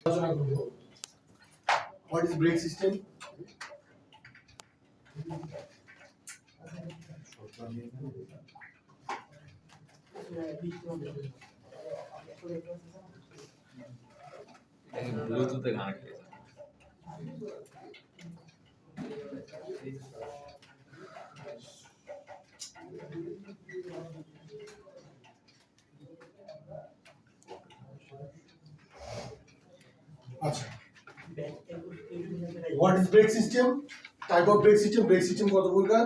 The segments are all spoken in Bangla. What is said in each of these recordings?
আলোচনা করব হোয়াট ইজ ব্রেক সিস্টেম। ব্লুটুথে কানেক্ট হয়েছে। আচ্ছা, what is brake system, type of brake system, brake system কত প্রকার,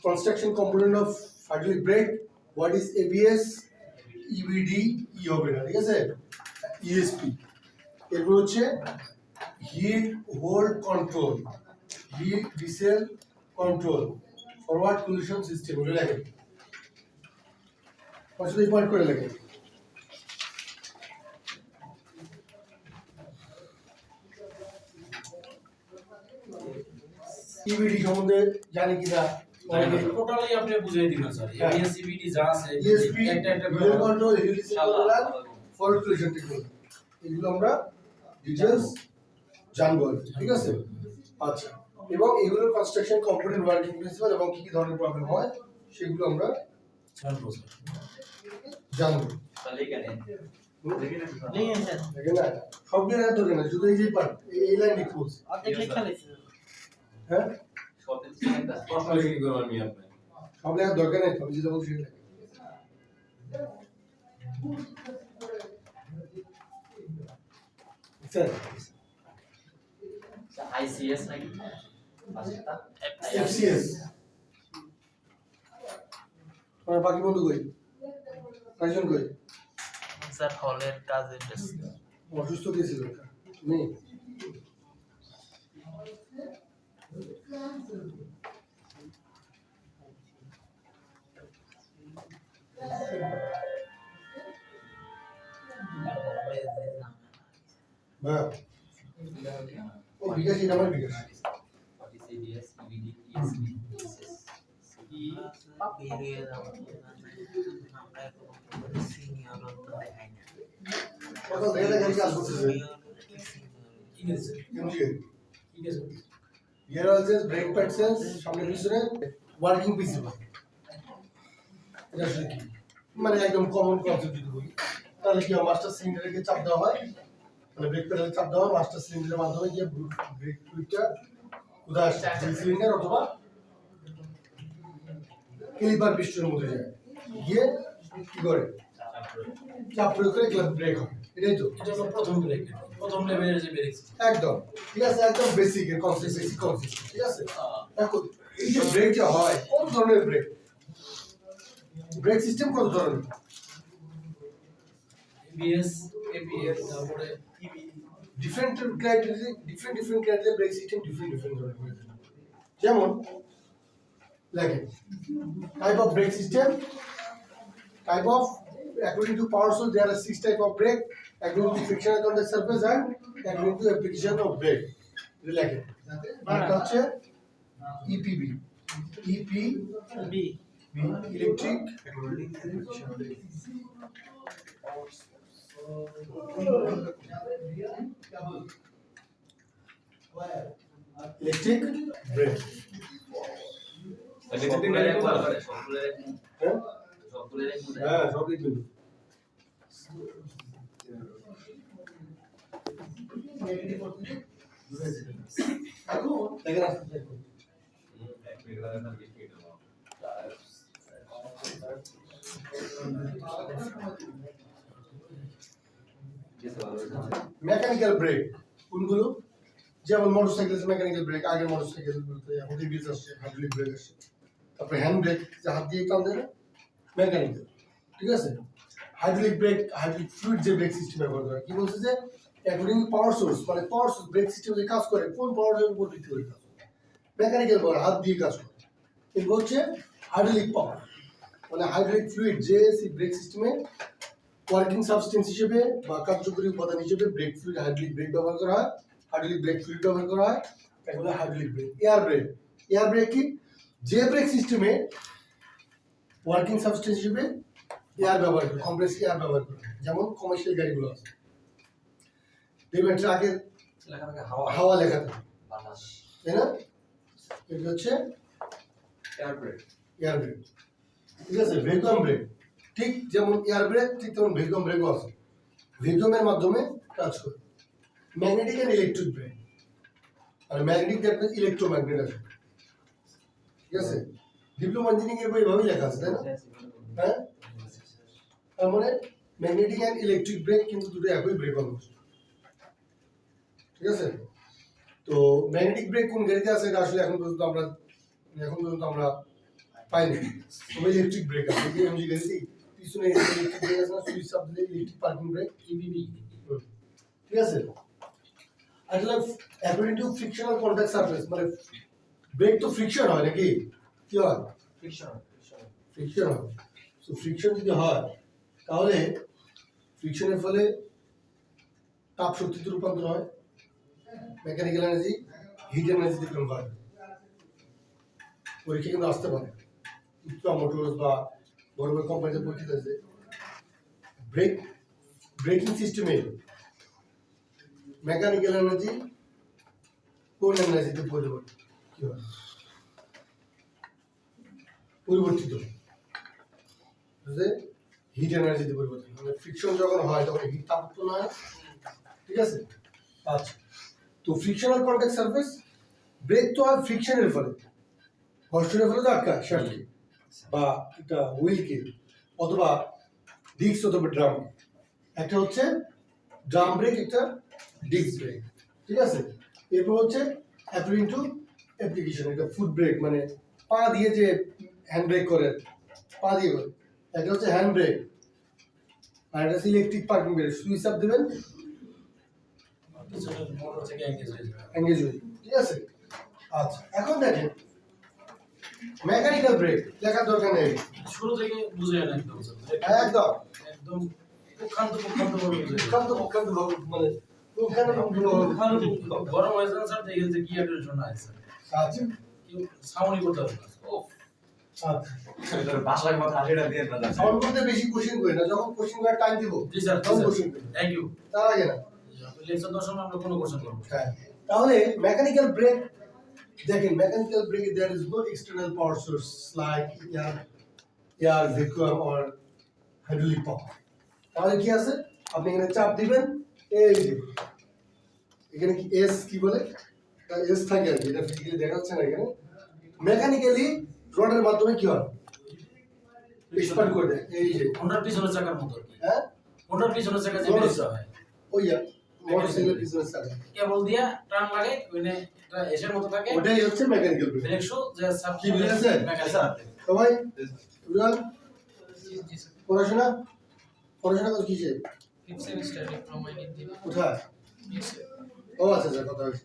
construction component of hydraulic brake, what is ABS, EBD, ই হবে না, ঠিক আছে, ইএসপি। এরপর হচ্ছে hill hold control, hit diesel control, forward condition system, ওটা লেখেন আসলে পয়েন্ট করে লেখেন। ইবিডি সম্বন্ধে জানি কিনা টোটালি আপনি বুঝিয়ে দিবেন স্যার। এবিএস ইবিডি যা আছে ইএসপি, একটা একটা heat control, hit diesel control, forward condition technology, এগুলো আমরা ডিটেইলস জানবো, ঠিক আছে। আচ্ছা, এবং এগুলোর কনস্ট্রাকশন কম্পোনেন্ট, ওয়ার্কিং প্রিন্সিপাল এবং কি কি ধরনের প্রবলেম হয় সেগুলো আমরা জানবো স্যার। জানবো। তাহলে এখানে দেখেন না, সব দিয়ে না ধরে না, শুধু এই যে পার্ট, এই লাইন লিখতে বলছি। হ্যাঁ, তাহলে কি করবেন আমি আপনি? সব লেখার দরকার নেই, আমি যেটা বলছি সেটা লেখেন। স্যার আইসিএস নাকি পাঁচটা এফসিএস আমার বাকি বন্ধু কই, কয়জন কই, স্যার হলের কাজে ব্যস্ত। অসুস্থ দিয়েছিল নেই। হ্যাঁ, ও বিকাশ, এটা আমার বিকাশ। what is ABS EBD ESP বেরিয়ে যাবো আমরা এখন সিনিয়র তো দেখাই না। কত দেখে দেখে কাজ করতেছে ঠিক আছে এমজি। ঠিক আছে হিয়ার অলসো ব্রেক প্যাডসেন্স, সামনে পিছনে ওয়ার্কিং প্রিন্সিপাল। এটা আসলে কি, মানে একদম কমন কনসেপ্ট যদি বলি, তাহলে কি মাস্টার সিলিন্ডারকে চাপ দেওয়া হয়, মানে ব্রেক প্যাডেলে চাপ দেওয়া হয়, মাস্টার সিলিন্ডারের মাধ্যমে গিয়ে ব্রেক ফ্লুইডটা কোথায় আসে, সিলিন্ডার অথবা ক্যালিপার পিস্টনের মধ্যে যায়, গিয়ে কি করে চাপ প্রয়োগ করে ব্রেক হয়, এটাই তো। এটা হলো প্রথম ব্রেক, প্রথম লেভেলের যে ব্রেক সিস্টেম। একদম ঠিক আছে, একদম বেসিক এর কনসেপ্ট, বেসিক কনসেপ্ট, ঠিক আছে। এখন এই যে ব্রেক যে হয়, কত ধরনের ব্রেক, ব্রেক সিস্টেম কত ধরনের, এবিএস এবিএস তারপরে different criteria, different criteria brake system different ধরনের হয়ে থাকে। যেমন দেখেন, type of brake system, type of according to power source there are 6 type of brake according to friction on the surface and according to application of brake related. এটা হচ্ছে EPB, EPB electric electric brake। তাহলে তিন গাড়ি কোথায় করে সবগুলো হ্যাঁ সবগুলো হ্যাঁ, সব লিখবেন। দেখেন আসতে দেখুন। এক মিনিট লাগে না বেশি এটা মেকানিক্যাল ব্রেক কোনগুলো, যেমন মোটরসাইকেলের মেকানিক্যাল ব্রেক, আগের মোটরসাইকেলগুলোতে এখন ইবিএস আসছে, হাইড্রোলিক ব্রেক আসছে, তারপরে হ্যান্ড ব্রেক যে হাত দিয়ে টান দেয় না, মেকানিক্যাল, ঠিক আছে। হাইড্রোলিক ব্রেক, হাইড্রোলিক ফ্লুইড যে ব্রেক সিস্টেম ব্যবহার করে, কি বলছে যে অ্যাকর্ডিং পাওয়ার সোর্স, মানে পাওয়ার সোর্স ব্রেক সিস্টেম যে কাজ করে কোন পাওয়ারের উপর ভিত্তি করে কাজ করে, মেকানিক্যাল পাওয়ার, হাত দিয়ে কাজ করে, এগুলো হচ্ছে হাইড্রোলিক পাওয়ার। মানে হাইড্রোলিক ফ্লুইড যে ব্রেক সিস্টেমে ওয়ার্কিং সাবস্টেন্স হিসেবে বা কার্যকরী উপাদান হিসেবে ব্রেক ফ্লুইড, হাইড্রোলিক ব্রেক ব্যবহার করা হয়, হাইড্রোলিক ব্রেক ফ্লুইড ব্যবহার করা হয়, এগুলো hydraulic break. Air brake, air brake কি, যে ব্রেক সিস্টেমে ওয়ার্কিং সাবস্টেন্স হিসেবে এয়ার ব্যবহার করে, কমপ্লেক্স এয়ার ব্যবহার করে, যেমন কমার্শিয়াল গাড়িগুলো আছে, দেখবেন ট্রাকের লেখা থাকে হাওয়া হাওয়া লেখা থাকে, বাতাস তাই না? এটা হচ্ছে এয়ার ব্রেক। এয়ার ব্রেক, ঠিক আছে? ভ্যাকুয়াম ব্রেক, ঠিক যেমন এয়ার ব্রেক ঠিক তেমন ভ্যাকুয়াম ব্রেকও আছে, ভ্যাকুয়ামের মাধ্যমে কাজ করে। ম্যাগনেটিক অ্যান্ড ইলেকট্রিক ব্রেক, আর ম্যাগনেটিক দেখবেন ইলেকট্রোম্যাগনেট আছে, ঠিক আছে? ডিপ্লোমা ইঞ্জিনিয়ারিং এর বই এভাবেই লেখা আছে, তাই না? হ্যাঁ, তার মানে ম্যাগনেটিক অ্যান্ড ইলেকট্রিক ব্রেক কিন্তু দুটো একই ব্রেক অলমোস্ট, ঠিক আছে? তো ম্যাগনেটিক ব্রেক কোন গাড়িতে আছে এটা আসলে এখন পর্যন্ত আমরা পাইনি। তবে ইলেকট্রিক ব্রেক আছে, এই যে এমজি গাড়িতে পিছনে ইলেকট্রিক ব্রেক আছে না, সুইচ চাপ দিলে ইলেকট্রিক পার্কিং ব্রেক, ইবিবি ঠিক আছে? আসলে according to frictional contact surface, মানে ব্রেক তো ফ্রিকশন হয় নাকি, কি হয়? ফ্রিকশন ফ্রিকশন হয়। সো ফ্রিকশন যদি হয় তাহলে ফ্রিকশনের ফলে তাপ শক্তিতে রূপান্তর হয়, মেকানিক্যাল এনার্জি হিট এনার্জিতে কনভার্ট হয়। পরীক্ষা কিন্তু আসতে পারে, ইকরা মোটরস বা বড় বড় কোম্পানিতে পরীক্ষা আছে ব্রেকিং সিস্টেমে মেকানিক্যাল এনার্জি কোন এনার্জিতে পরিবর্তিত হয়? হিট এনার্জিতে পরিবর্তন, মানে ফ্রিকশন যখন হয় তখন হিট তাপ উৎপন্ন হয়, ঠিক আছে? আচ্ছা, তো ফ্রিকশনাল কন্টাক্ট সারফেস ব্রেক তো হয় ফ্রিকশনের ফলে, ঘর্ষণের ফলে তো আটকায় শ্যাফটকে বা একটা হুইলকে অথবা ডিস্ক অথবা ড্রাম। একটা হচ্ছে ড্রাম ব্রেক, একটা ডিস্ক ব্রেক, ঠিক আছে? এরপর হচ্ছে অ্যাকর্ডিং টু অ্যাপ্লিকেশন, একটা ফুট ব্রেক, মানে পা দিয়ে যে হ্যান্ড ব্রেক করে, পা দিয়ে করে, একটা হচ্ছে হ্যান্ড ব্রেক, আর একটা হচ্ছে ইলেকট্রিক পার্কিং ব্রেক, সুইচ চাপ দেবেন পিছনের মোটর থেকে এঙ্গেজ হয়ে যাবে। এঙ্গেজ হয়ে যাবে, ঠিক আছে? আচ্ছা, এখন দেখেন মেকানিক্যাল ব্রেক লেখার দরকার নেই, শুরু থেকে বুঝে নেন একদম স্যার। একদম একদম পক্ষান্ত ভাবে বুঝে নেন। পক্ষান্ত মানে গরম হয়ে যান স্যার, দেখেন যে কি এর জন্য আছে স্যার। আচ্ছা কেউ সাউন্ডই করতে পারবে না। ও আচ্ছা, বাসায় মতো হাসিটা দিয়ে না আমার মধ্যে বেশি কোশ্চেন করি না, যখন কোশ্চেন করার টাইম দিব জি স্যার, তখন কোশ্চেন করি, থ্যাংক ইউ। তার আগে না। লেকচার দেওয়ার সময় আমরা কোনো কোশ্চেন করবো। হ্যাঁ, তাহলে মেকানিক্যাল ব্রেক দেখেন, mechanical brake there is no external power source like air vacuum or hydraulic power. তাহলে কি আছে, আপনি এখানে চাপ দিবেন, এই যে এখানে কি এস কি বলে, এস থাকে আর কি, এটা ফিজিক্যালি দেখা যাচ্ছে না এখানে। মেকানিক্যালি রডের মাধ্যমে কি হয়, এক্সপান্ড করে দেয়, এই যে হোন্ডার পিছনের চাকার মতো আর কি। হ্যাঁ, হোন্ডার পিছনের চাকা যে বেরিয়ে হয়, ওই মোটরসাইকেলের পিছনে চাকা, কেবল দিয়া টান লাগে, ওইনে একটা এসের মতো থাকে, ওটাই হচ্ছে মেকানিক্যাল ব্রেক। ব্রেক শো যে সাব কি বুঝেছেন? মেকানিক্যাল। সবাই বুঝলেন? পড়াশোনা পড়াশোনা করতে কিসে, fifth semester diploma in engineering. কোথায়? ও আচ্ছা আচ্ছা, কথা হয়েছে।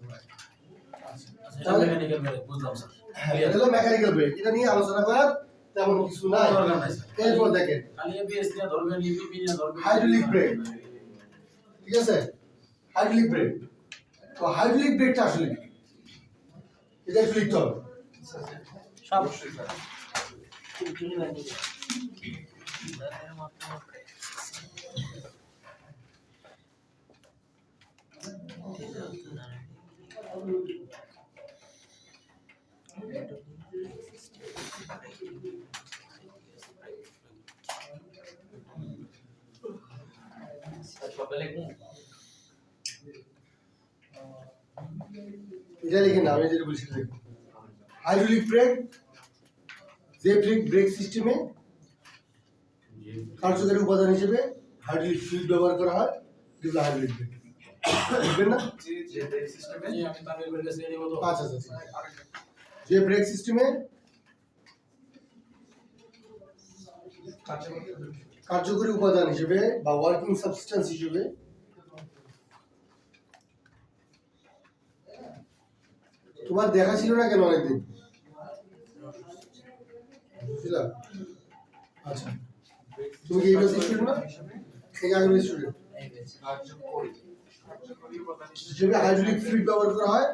এটা মেকানিক্যাল ব্রেক বুঝলাম স্যার। হ্যাঁ, এটা হলো মেকানিক্যাল ব্রেক, এটা নিয়ে আলোচনা করার তেমন কিছু নাই। দরকার নাই স্যার। এরপর দেখেন খালি এবিএস নিয়ে ধরবেন, ইবিবি নিয়ে ধরবেন। হাইড্রোলিক ব্রেক, ঠিক আছে? হাইড্রোলিক ব্রেক, তো হাইড্রোলিক ব্রেকটা আসলে কি, এটা একটু লিখতে হবে। অবশ্যই স্যার। সকালে এটা লিখে না, আমি যেটা বলছি লিখুন। হাইড্রোলিক ব্রেক যে ব্রেক সিস্টেমে কার্যকারী উপাদান হিসেবে হাইড্রোলিক ফ্লুইড ব্যবহার করা হয়, যেগুলো হাইড্রোলিক ব্রেক, বুঝবেন না? যে ব্রেক সিস্টেমে জি, আমি তামিল ব্রেক এসে নিব তো। আচ্ছা আচ্ছা, যে ব্রেক সিস্টেমে কার্যকরী উপাদান হিসেবে বা ওয়ার্কিং সাবস্টেন্স হিসেবে তোমার দেখা ছিল না কেন অনেকদিন, বুঝলা? আচ্ছা, তুমি কি এইবার স্টুডেন্ট না, এই আগের স্টুডেন্ট হিসেবে হাইড্রোলিক ফ্লুইড ব্যবহার করা হয়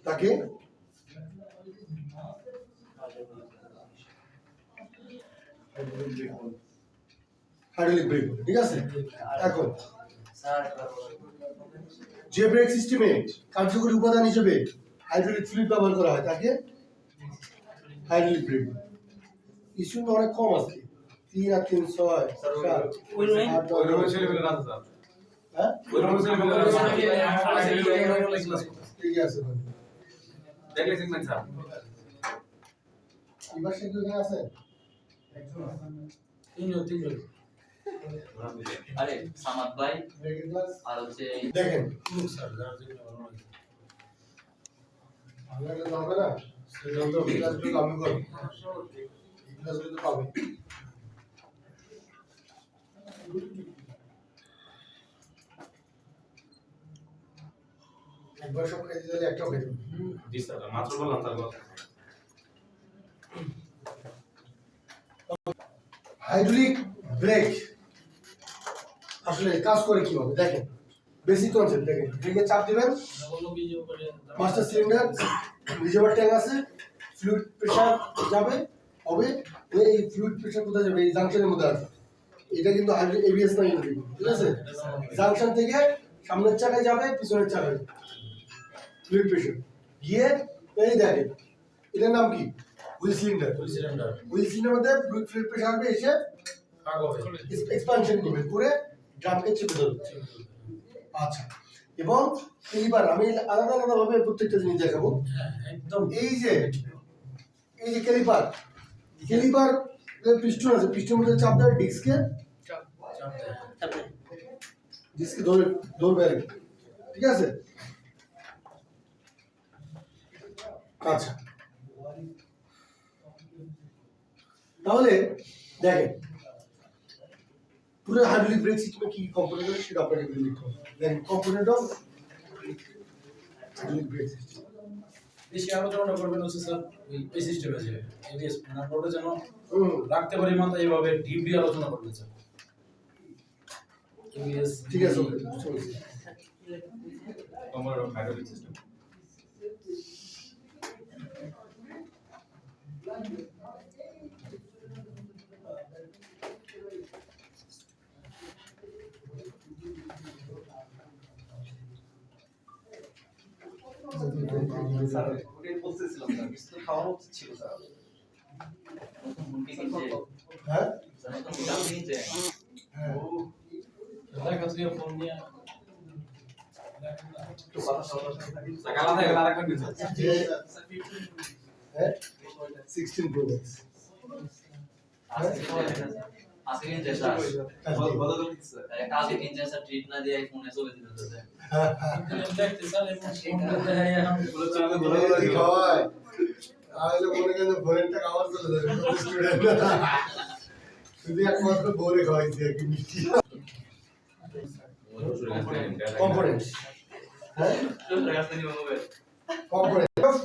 তাকে হাইড্রোলিক ব্রেক বলে, ঠিক আছে। এখন যে ব্রেক সিস্টেমে কার্যকরী উপাদান হিসেবে হাইড্রোলিক ফ্লুইড ব্যবহার করা হয় তাকে হাইড্রোলিক ব্রেক বলে। ইস্যু অনেক কম আছে, 3 আর 3 6 7 ওই রুমে ছেলেমেয়েরা আছে স্যার। হ্যাঁ ওই রুমে ছেলেমেয়েরা আছে। ঠিক আছে। দেখলে সিগন্যাল স্যার। এবার সে এখানে আছে তিনজন আরে সামাদ ভাই ব্রেকের ক্লাস আর হচ্ছে দেখেন স্যার যারা যেগুলো ভালো লাগে আমরা এটা হবে না সেটা তো ক্লাসগুলো আমি করব, এই ক্লাসগুলো তো পাবে। একবার সব খাইতে দিলে একটাও খাইতে হবে। জি স্যার, মাত্র বললাম তার কথা। হাইড্রোলিক ব্রেক আসলে কাজ করে কিভাবে দেখেন, বেসিক কনসেপ্ট দেখেন। ব্রেকে চাপ দিবেন, বললো কি যে ওপরে মাস্টার সিলিন্ডার রিজার্ভার ট্যাঙ্ক আছে, ফ্লুইড প্রেসার যাবে হবে, এই ফ্লুইড প্রেসার কোথায় যাবে, এই জাংশনের মধ্যে আছে। এটা কিন্তু হাইড্রোলিক এবিএস না, ঠিক আছে। জাংশন থেকে সামনের চাকায় যাবে, পিছনের চাকায় ফ্লুইড প্রেসার গিয়ে এই দেখেন এটার নাম কি, wheel cylinder. Cylinder wheel cylinder মধ্যে ফ্লুইড প্রেসার আসবে, এসে ভাগ হবে এক্সপানশন করবে, করে ড্রামকে চেপে ধরবে। আচ্ছা, এবং এইবার আমি আলাদা আলাদা ভাবে প্রত্যেকটা জিনিস দেখাবো। হ্যাঁ একদম এই যে ক্যালিপার, ক্যালিপার পিস্টন আছে, পিস্টনের মধ্যে চাপ দেয় ডিস্কে, চাপ দেয় ডিস্কে ধরে ধরবে আর কি, ঠিক আছে। আচ্ছা, তাহলে দেখেন পুরো হাইড্রোলিক ব্রেক সিস্টেমে কি কম্পোনেন্ট আছে সেটা আপনাকে লিখতে হবে। দেখেন component of hydraulic brake system. বেশি আলোচনাটা করবেন হচ্ছে স্যার এই সিস্টেমে আছে এবিএস নাম্বারটা যেন হুম, রাখতে পারি মাথায়, এইভাবে ডিপলি আলোচনা করবেন স্যার এবিএস ঠিক আছে, ওকে, বুঝতে পেরেছি। তোমার হাইড্রোলিক সিস্টেম। স্যার ওটাই বলতেছিলাম স্যার, কিছু তো খাওয়ানো উচিত ছিল স্যার। মুরগি কিনছে হ্যাঁ স্যার, নতুন মুরগি কিনছে। হ্যাঁ, দেখা থেকে ফোন নিয়ে একটু কথা শোনা থাকি স্যার কালা থেকে আরেকটা দিন স্যার। যে হ্যাঁ 16 প্রো ম্যাক্স আজকে কিনছে স্যার, কালকে কিনছে স্যার, ট্রিট না দিয়ে ফোনে চলে দিল তো স্যার। দেখতে স্যার ফোন দেখাই বলে চলে বলে কি খাওয়ায় আইলে মনে করেন ভোরেরটা খাবার চলে যাবে স্টুডেন্ট, শুধু একমাত্র ভোরে খাওয়াইছি আর কি মিষ্টি কম্পোনেন্টস। হ্যাঁ চলে গেছে নি mobile. Component of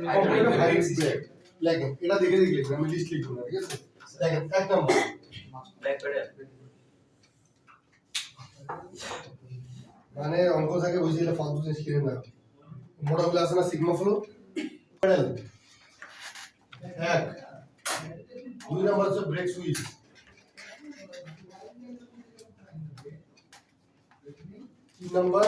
hydraulic break. দেখেন এটা দেখে দেখে লিখবেন, আমি লিস্ট লিখবো না, ঠিক আছে। দেখেন এক নম্বর ব্যাক করে মানে অঙ্ক থেকে বুঝে দিলে ফালতু জিনিস কিনে না, মোটাগুলো আছে না সিগমা ফ্লো প্যাডেল এক, 2 নাম্বার হচ্ছে brake switch, 3 number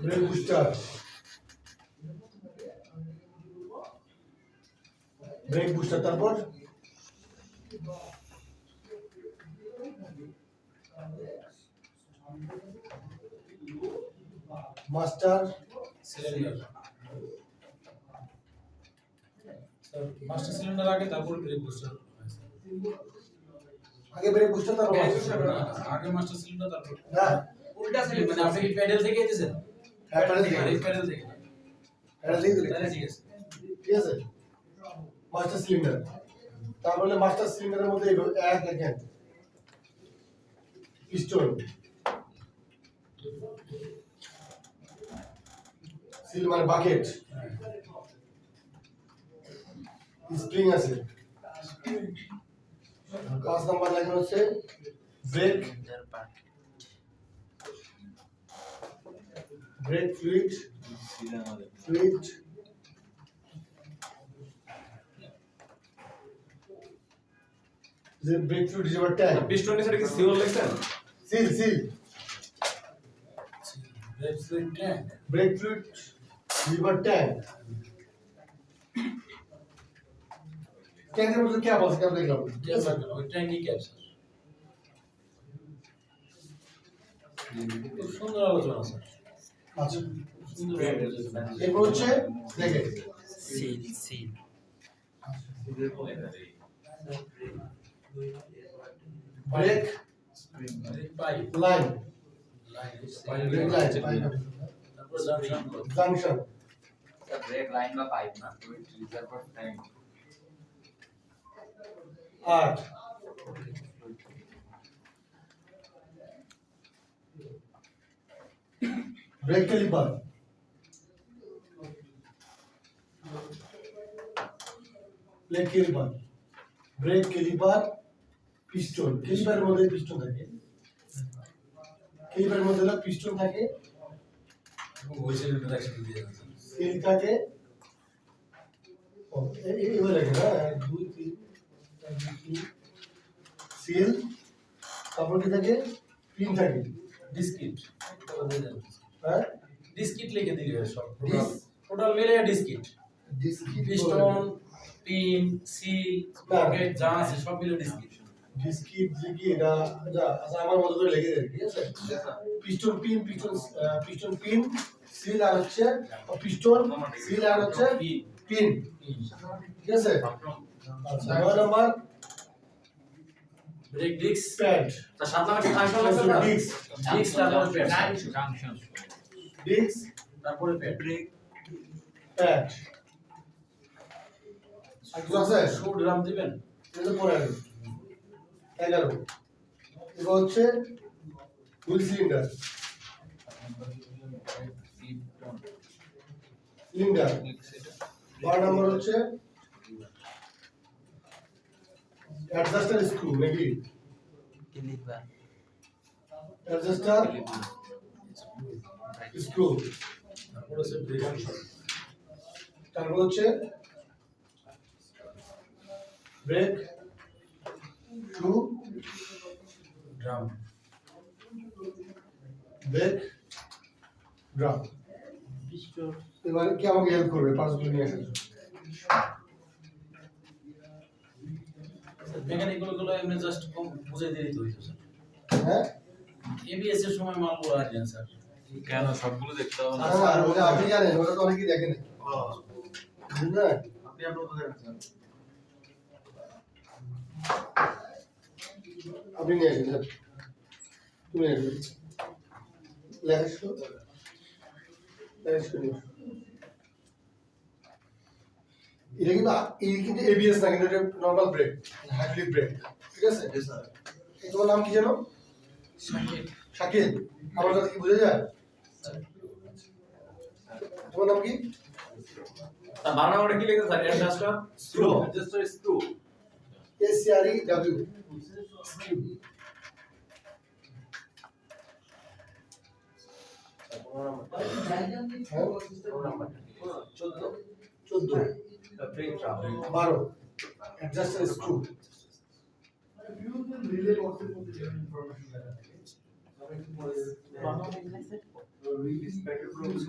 brake booster, brake booster, তারপর master cylinder sir, master cylinder আগে তারপর ব্রেক বুস্টার আগে ব্রেক বুস্টার তারপর master। আগে মাস্টার সিলিন্ডার তারপর না উল্টা সিলিন্ডার, মানে আপনি কি প্যাডেল থেকে দিতেছেন? হ্যাঁ প্যাডেল থেকে, প্যাডেল থেকে প্যাডেল থেকে দিলে, তাহলে ঠিক আছে। ঠিক আছে। মাস্টার সিলিন্ডার, তারপরে মাস্টার সিলিন্ডারের মধ্যে এই এক দেখেন পিস্টন, সিল মানে বাকেট, স্প্রিং আছে। 5 নাম্বার লাইন হচ্ছে brake, brake fluid, fluid, the brake fluid is our tank. Piston নিচে কি সিওল লেখছেন? Seal, seal. Brake fluid tank Brake fluid is our tank. ট্যাঙ্কের মধ্যে ক্যাপ আছে, ক্যাপ দেখলাম। ক্যাপ রাখবেন ওই ট্যাঙ্কই ক্যাপ স্যার খুব সুন্দর আলোচনা স্যার আচ্ছা, সুন্দর আলোচনা এরপর হচ্ছে দেখে seal seal brake pipe line, line brake line, তারপর জাংশন জাংশন, ব্রেক লাইন বা পাইপ না reservoir tank 8 brake caliper, brake caliper, brake caliper, piston, ক্যালিপারের মধ্যে পিস্টন থাকে, ক্যালিপারের মধ্যে পিস্টন থাকে, ওইসের ইন্ট্রোডাকশন দিয়ে দিয়েছেন সিল থাকে, এবার লাগে না 1 2 3 সিল, তারপর কি থাকে, পিন থাকে, ডিসকিট হ্যাঁ ডিসকিট লিখে দিলে সব ডিস টোটাল মিলে Diskit Diskit piston pin seal pocket যা আছে সব মিলে ডিসকিট ডিসকিট কি এটা যা আচ্ছা আমার মতো করে লিখে দেন, ঠিক আছে। Piston pin, piston pin, seal আর হচ্ছে পিস্টন, সিল আর হচ্ছে পিন, ঠিক আছে। আচ্ছা 9 নাম্বার ব্রেক ডিস্ক প্যাড, তা 7 নাম্বার কি ফাংশন লেখছেন না? ডিস্ক, ডিস্ক তারপরে প্যাড জাংশন ডিস্ক, তারপরে প্যাড প্যাড, আর কিছু আছে? শু ড্রাম দিবেন এটা পরে আসবে 11 এবার হচ্ছে হুইল সিলিন্ডার, সিলিন্ডার 12 নম্বর হচ্ছে অ্যাডজাস্টার স্ক্রু নাকি ক্লিপার অ্যাডজাস্টার স্ক্রু, তারপরে হচ্ছে ব্রেক অংশন তারপর হচ্ছে brake shoe, drum brake drum. এবারে কি আমাকে হেল্প করবে পাঁচগুলো নিয়ে আসার জন্য? মেকানিক গুলো এমনি জাস্ট বুঝাই দিলেই তো হইতো স্যার হ্যাঁ এবিএস এর সময় মালগুলো আসেন স্যার কেন সবগুলো দেখতে হবে না? আর ওটা আপনি জানেন, ওটা তো অনেকেই দেখেন না, আপনি আপলোড করে রাখছেন। আপনি নিয়ে আসেন স্যার, তুমি নিয়ে আসবেন লেখাস এটা কিন্তু এই কিন্তু এবিএস না, কিন্তু এটা নরমাল ব্রেক, হাইড্রোলিক ব্রেক, ঠিক আছে। তোমার নাম কি জানো? শাকিল। আমার কথা কি বুঝে যায়? তোমার নাম কি? তা 12 নাম্বারে কি লিখছেন sir? Adjuster screw, adjuster screw, SCREW screw. চোদ্দ 12 অ্যাডজাস্টার স্ক্রু।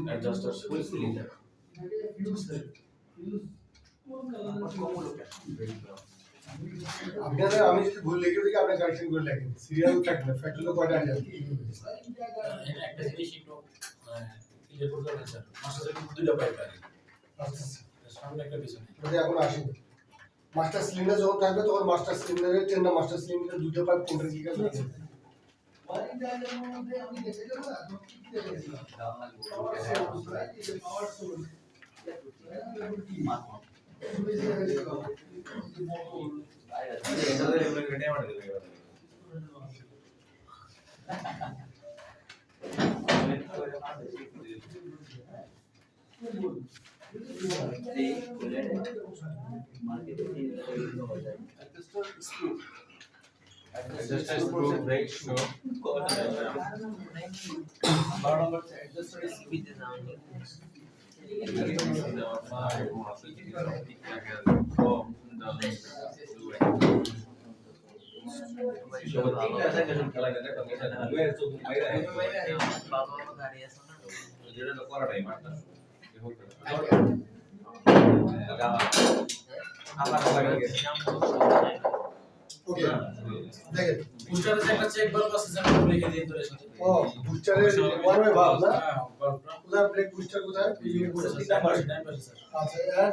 অ্যাডজাস্টার ফুল সিলিন্ডার। আপনারা আমি যদি ভুল লিখে দিই আপনি কারেকশন করে লেখেন, সিরিয়াল থাকবে ফ্যাক্টরি কয়টা আছে? একটা জিনিস একটু ক্লিয়ার করতে হবে স্যার মাস্টার দুইটা পাইপ লাগে আচ্ছা সামনে একটা পিছনে যদি এখন আসি মাস্টার সিলিন্ডার যখন থাকবে তখন মাস্টার সিলিন্ডারের চেনটা মাস্টার সিলিন্ডারের দুটো পাইপ কোনটা কি কাজ আছে? এটাদের এমনি কেটে আমাদের দেবে। এই মার্কেটে কি পাওয়া যায় Adjuster screw, brake shoe. 12 নম্বর অ্যাডজাস্টার সিবিতে যাওনি বাবা গাড়ি আছে না আবার ওকে দেখেন বুস্টারে যে একটা চেক বাল্ব আছে যেটা লিখে দিই তোর সাথে ও বুস্টারের ওয়ান ওয়ে ভালভ না হ্যাঁ বাল্বটা কোথায় ব্রেক বুস্টার কোথায় ডান পাশে স্যার আচ্ছা এর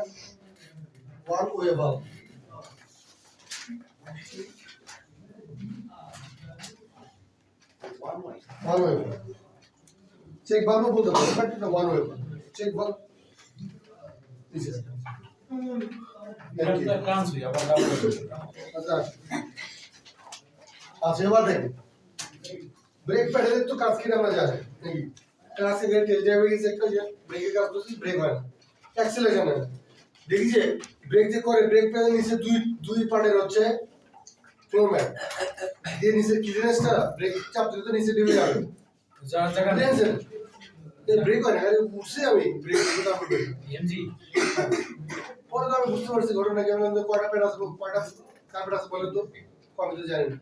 one way valve one way check valve বলতে পারো বাট এটা one way check valve this is এটা ট্রান্স হই আবার ডাবল আচ্ছা আচ্ছা এবার দেখেন ব্রেক প্যাডেলের তো কাজ কিনা আমরা জানি নাকি ক্লাসে গিয়ে টেস্ট ড্রাইভে গেছে একটা যে ব্রেকের কাজ করছি ব্রেক হয় না অ্যাক্সেলারেশন হয় না দেখি যে ব্রেক যে করে ব্রেক প্যাডেল নিচে দুই পার্টের হচ্ছে ফ্লোর ম্যাট দিয়ে নিচে ক্লিয়ারেন্সটা ব্রেক চাপ দিলে তো নিচে ডেবে যাবে যার জায়গা ক্লিয়ারেন্স ব্রেক হয় না আরে উঠছে আমি ব্রেক তারপর ব্রেক এমজি পরে তো আমি বুঝতে পারছি ঘটনা কেমন কয়টা প্যাড আছে কয়টা কার্পেট আছে বলে তো আমি তো জানি না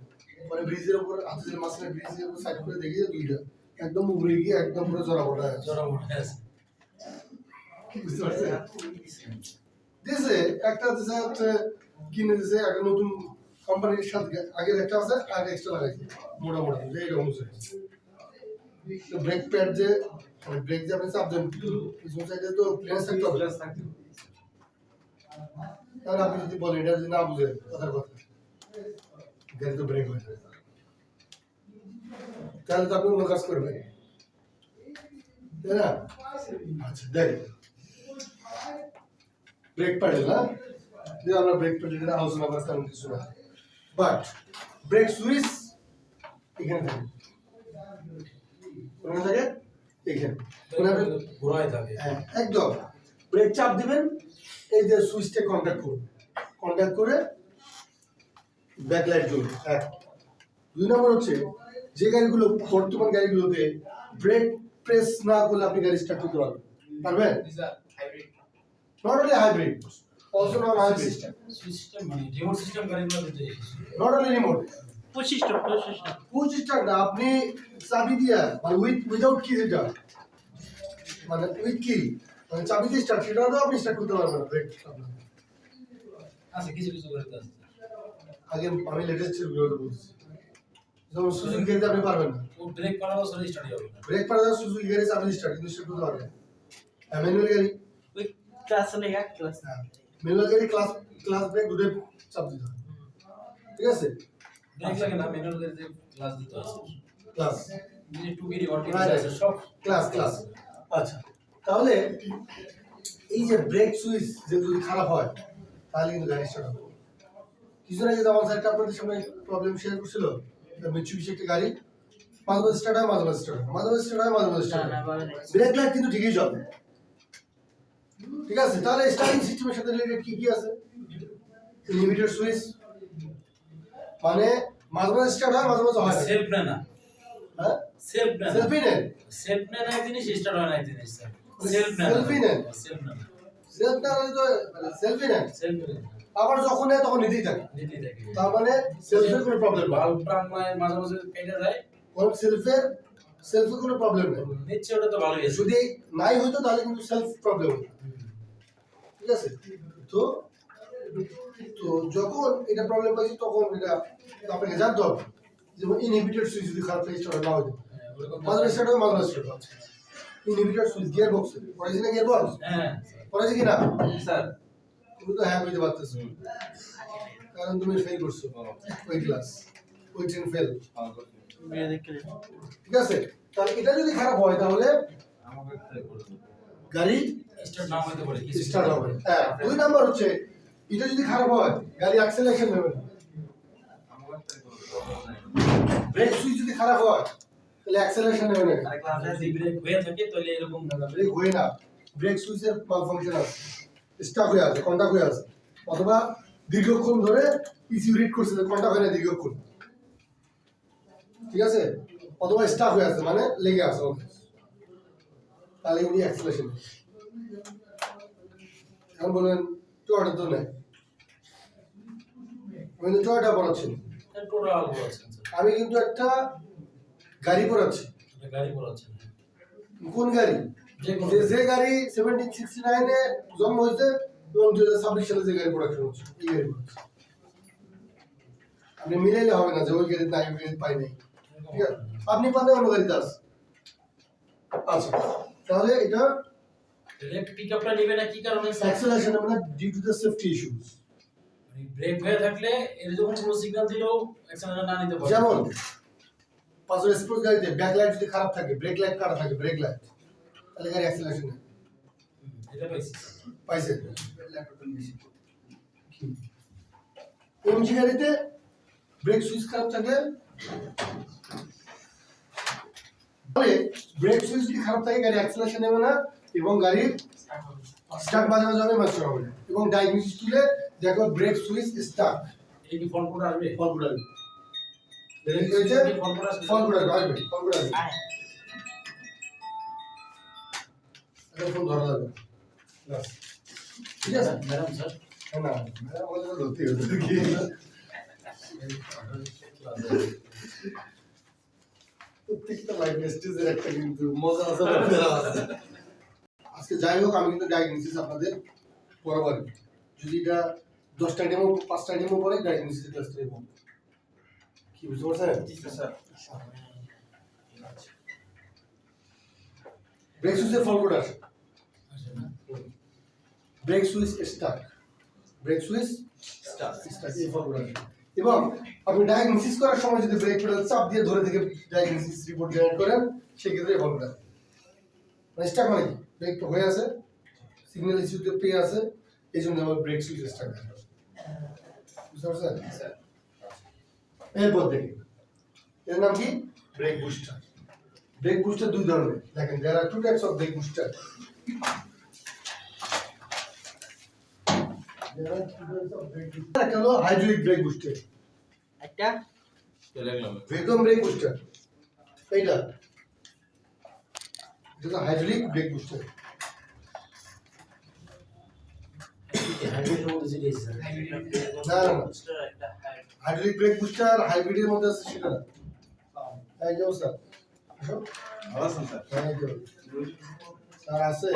পরে ব্রিজের উপর হাতের মাঝখানে ব্রিজের উপর সাইড করে দেখি যে দুইটা একদম উপরে গিয়ে একদম পুরো জড়া পড়া আছে জোড়া মোটা আছে বুঝতে পারছেন দিছে একটা দিছে হচ্ছে কিনে দিছে একটা নতুন কোম্পানির সাথে আগের একটা আছে আর এক্সট্রা লাগাইছে মোটা মোটা যে এরকম হচ্ছে তো ব্রেক প্যাড যে ব্রেক যে আপনি চাপ দেন পিছন সাইডে তো প্লেন থাকতে হবে তাহলে আপনি যদি বলেন এটা যদি না বুঝেন কথার কথা গাড়ি তো ব্রেক হয় না তাহলে তো আপনি অন্য কাজ করবেন তাই না আচ্ছা দেখ ব্রেক প্যাডেল না যে আমরা ব্রেক প্যাডেলের আলোচনা করার তেমন কিছু না বাট ব্রেক সুইচ এখানে থাকে কোথায় থাকে এখানে ঘোরাই থাকে হ্যাঁ একদম ব্রেক চাপ দিবেন এই যে সুইচটা কন্ট্যাক্ট করে ব্যাকলাইট জ্বলবে এক দুই নম্বর হচ্ছে যে গাড়িগুলো বর্তমান গাড়িগুলোতে ব্রেক প্রেস না করলে আপনি গাড়ি স্টার্ট করতে পারবেন not only hybrid also non hybrid system মানে রিমোট সিস্টেম গাড়িগুলো দিতে নট অনলি রিমোট পঁচিশটা পুশ স্টার্ট না আপনি চাবি দিয়া মানে উইদাউট কি যেটা মানে উইথ কি মানে চাবি দিয়ে স্টার্ট সেটা তো আপনি স্টার্ট করতে পারবেন না ব্রেক আছে কিছু কিছু গাড়িতে আছে আগে আমি লেটেস্ট ভিডিওতে বলছি যেমন সুজুকি গাড়িতে আপনি পারবেন না ও ব্রেক করাও সরি স্টার্ট হবে না ব্রেক পারা যায় সুজুকি গাড়ি চাবি স্টার্ট কিন্তু স্টার্ট করতে পারবেন ম্যানুয়াল গাড়ি ওই ক্লাস নেই এক ক্লাস ম্যানুয়াল গাড়ি ক্লাস ব্রেক দুটো চাপ দিতে হবে ঠিক আছে ব্রেক লাগে না ম্যানুয়াল গাড়িতে ক্লাস দিতে আছে ক্লাস যে 2 গিরি 1 গিরি আছে সব ক্লাস আচ্ছা তাহলে এই যে ব্রেক সুইচ যে যদি খারাপ হয় তাহলে কিন্তু গাড়ি স্টার্ট হবে কিছুদিন আগে যেমন একটা আপনাদের সামনে প্রবলেম শেয়ার করছিল মিচুবিশি একটা গাড়ি মাঝে মাঝে স্টার্ট হয় মাঝে মাঝে স্টার্ট হয় মাঝে মাঝে স্টার্ট হয় মাঝে মাঝে স্টার্ট হয় ব্রেক লাইট কিন্তু ঠিকই চলে ঠিক আছে তাহলে স্টার্টিং সিস্টেমের সাথে রিলেটেড কি কি আছে লিমিটেড সুইচ মানে মাঝে মাঝে স্টার্ট হয় মাঝে মাঝে হয় না সেলফ না হ্যাঁ সেলফ না সেলফি নেন সেলফ না এক জিনিস স্টার্ট হয় না এক জিনিস স্যার সেলফ না সেলফি নেন সেলফ না সেলফ না হলে তো সেলফি নেন সেলফ আবার যখন নেয় তখন নিতেই থাকে দিতে থাকে তার মানে সেলফের কোনো প্রবলেম নেই বাল্ব প্রাঙ্গণে মাঝে মাঝে কেটে যায় কোন সেলফের কোনো প্রবলেম নেই নিচে ওটা তো ভালোই আছে যদি নাই হইতো তাহলে কিন্তু সেলফ প্রবলেম হতো ঠিক আছে তো তো যখন এটা প্রবলেম পাইছি তখন এটা আপনাকে জানতে হবে যেমন ইনহিবিটেড সুইচ যদি খারাপ থাকে স্টার্ট না হইতো মাঝে স্টার্ট হয় মাঝে স্টার্ট হয় ইনহিবিটেড সুইচ গিয়ার বক্স পড়েছি না গিয়ার বক্স হ্যাঁ পড়েছি কি না স্যার তুমি তো হ্যাঁ বলতে পারতেছো কারণ তুমি ফেল করছো ওই ক্লাস ওই ট্রেন ফেল ঠিক আছে তাহলে এটা যদি খারাপ হয় তাহলে গাড়ি স্টার্ট না হইতে পারে কিছু স্টার্ট হবে হ্যাঁ দুই নাম্বার হচ্ছে এটা যদি খারাপ হয় গাড়ি অ্যাক্সেলারেশন নেবে না ব্রেক সুইচ যদি খারাপ হয় তাহলে অ্যাক্সেলারেশন নেবে না আরেকটা আছে যদি ব্রেক হয়ে থাকে তাহলে এরকম ব্রেক হয় না ব্রেক সুইচের মালফাংশন আছে, স্টাক হয়ে আছে, কন্টাক্ট হয়ে আছে, অথবা দীর্ঘক্ষণ ধরে ইসিউ রিড করছে কন্টাক্ট হয় না দীর্ঘক্ষণ, ঠিক আছে, অথবা স্টাক হয়ে আছে মানে লেগে আছে, তাহলে কিন্তু অ্যাক্সিলারেশন। এখন বলেন টয়টা তো নেই, আমি কিন্তু টয়টা পড়াচ্ছি, টোটাল বলছেন স্যার, আমি কিন্তু একটা গাড়ি পড়াচ্ছি। গাড়ি পড়াচ্ছেন কোন গাড়ি? যে গাড়ি 1769 এ জন্ম হয়েছে এবং 2026 সালে যে গাড়ি প্রোডাকশন হচ্ছে, এই গাড়ি পড়াচ্ছি। আপনি মিলাইলে হবে না যে ওই গাড়ি নাই, ওই গাড়ি পাই নাই, ঠিক আছে, আপনি পাবেন অন্য গাড়িতে আছে। আচ্ছা, তাহলে এটা লেফট পিকআপটা নেবে না কি কারণে স্যার? অ্যাক্সেলারেশন মানে due to the safety issues. Brake হয়ে থাকলে এর যখন কোনো সিগন্যাল দিলেও অ্যাক্সেলারেটর না নিতে পারে। যেমন পাঁচশো স্পোর্টস গাড়িতে ব্যাক লাইট যদি খারাপ থাকে, ব্রেক লাইট কাটা থাকে, ব্রেক লাইট, তাহলে গাড়ি অ্যাক্সেলারেশন নেই। এটা পাইছি পাইছে এমজি গাড়িতে ব্রেক সুইচ খারাপ থাকে, তাহলে ব্রেক সুইচ যদি খারাপ থাকে গাড়ি অ্যাক্সেলারেশন নেবে না এবং গাড়ির স্টার্ট বাজানো যাবে মাস্টার হবে না। এবং ডায়াগনোসিস তুলে দেখো ব্রেক সুইচ স্টার্ট, এই কি ফোন কোড আসবে? ফল কোড আসবে, ফোন কোড আসবে? ফল কোড আসবে, ফল কোড আসবে, ফোন ধরা যাবে, ব্যাস। ঠিক আছে ম্যাডাম স্যার, না আমাদের ধরতে হতো কি প্রত্যেকটা লাইফ স্টেজের একটা কিন্তু মজা আছে, ফেরা আছে। আজকে যাই হোক, আমি কিন্তু ডায়াগনোসিস আপনাদের বরাবর, যদি এটা 10টা আইটেমও 5টা আইটেমও পরে ডায়াগনোসিসের ক্লাসটা নেব, কি বুঝতে পারছেন? ব্রেক সুইচের ফল কোড আছে, brake switch start, brake switch start এই ফল কোড আছে। এবং আপনি ডায়াগনোসিস করার সময় যদি ব্রেক পেডাল চাপ দিয়ে ধরে থেকে ডায়াগনোসিস রিপোর্ট জেনারেট করেন, সেক্ষেত্রে এই ফল কোড আছে। মানে স্টার্ট মানে কি, ব্রেক হয়ে আছে, সিগন্যাল ইস্যুতে পেয়ে আছে, এই জন্য আমার ব্রেক সুইচ স্টার্ট আছে। বুঝতে পারছেন? এরপর দেখি এর নাম কি, ব্রেক বুস্টার। ব্রেক বুস্টার দুই ধরনের, দেখেন there are two types of brake booster. একটা হলো হাইড্রোলিক ব্রেক বুস্টার, একটা ভ্যাকুয়াম ব্রেক বুস্টার, এইটা যেটা হাইড্রোলিক ব্রেক বুস্টার। হাইড্রোজেনের মধ্যে যেটা আছে স্যার, না না না, হাইড্রোলিক ব্রেক বুস্টার হাইব্রিডের মধ্যে আছে সেটা না। এই যে স্যার, ভালো আছেন স্যার? এই যে স্যার আছে,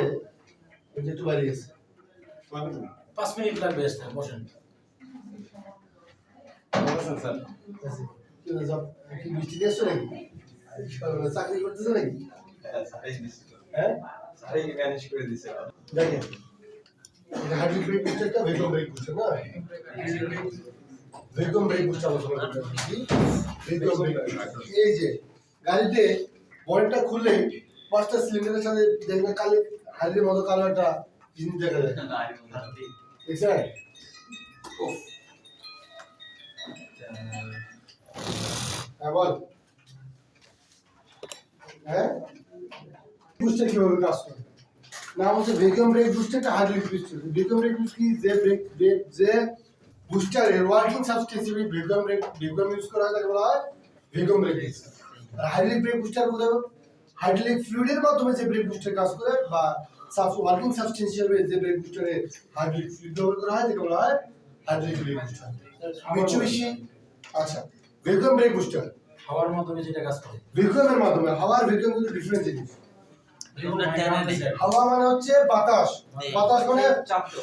ওই যে একটু বাইরে গেছে। 5 মিনিট লাগবে স্যার, বসেন। ভালো আছেন স্যার? কি হলো সব, কি মিষ্টি দিয়ে আসছো নাকি? চাকরি করতেছো নাকি? হ্যাঁ স্যারই ম্যানেজ করে দিছে। দেখেন এটা হাইড্রোলিক ব্রেক বুস্টারটা ভ্যাকুয়াম ব্রেক বুস্টার না, ভ্যাকুয়াম ব্রেক বুস্টার আলোচনা করতে হবে। ভ্যাকুয়াম ব্রেক এই যে গাড়িতে বডিটা খুললে 5টা সিলিন্ডারের সাথে দেখবেন কালি হাড়ির মতো কালো একটা জিনিস দেখা যায়, দেখছেন? হ্যাঁ বল, হ্যাঁ বুস্টার কিভাবে কাজ করে? না হচ্ছে ভ্যাকুয়াম ব্রেক বুস্টারটা hydraulic booster. Vacuum brake booster কি, যে বুস্টারের ওয়ার্কিং সাবস্টেন্স হিসেবে ভ্যাকুয়াম ইউজ করা হয় তাকে বলা হয় ভ্যাকুয়াম ব্রেক বুস্টার। আর হাইড্রোলিক ব্রেক বুস্টার বলতে হাইড্রোলিক ফ্লুইডের মাধ্যমে যে ব্রেক বুস্টার কাজ করে বা ওয়ার্কিং সাবস্টেন্স হিসেবে যে ব্রেক বুস্টারে হাইড্রোলিক ফ্লুইড ব্যবহার করা হয় তাকে বলা হয় হাইড্রোলিক ব্রেক বুস্টার। মিচুবিশি, আচ্ছা ভ্যাকুয়াম ব্রেক বুস্টার হাওয়ার মাধ্যমে যেটা কাজ করে, ভ্যাকুয়ামের মাধ্যমে। হাওয়া আর ভ্যাকুয়াম কিন্তু ডিফারেন্ট জিনিস। হাওয়া মানে হচ্ছে বাতাস, বাতাস মানে চাপ তো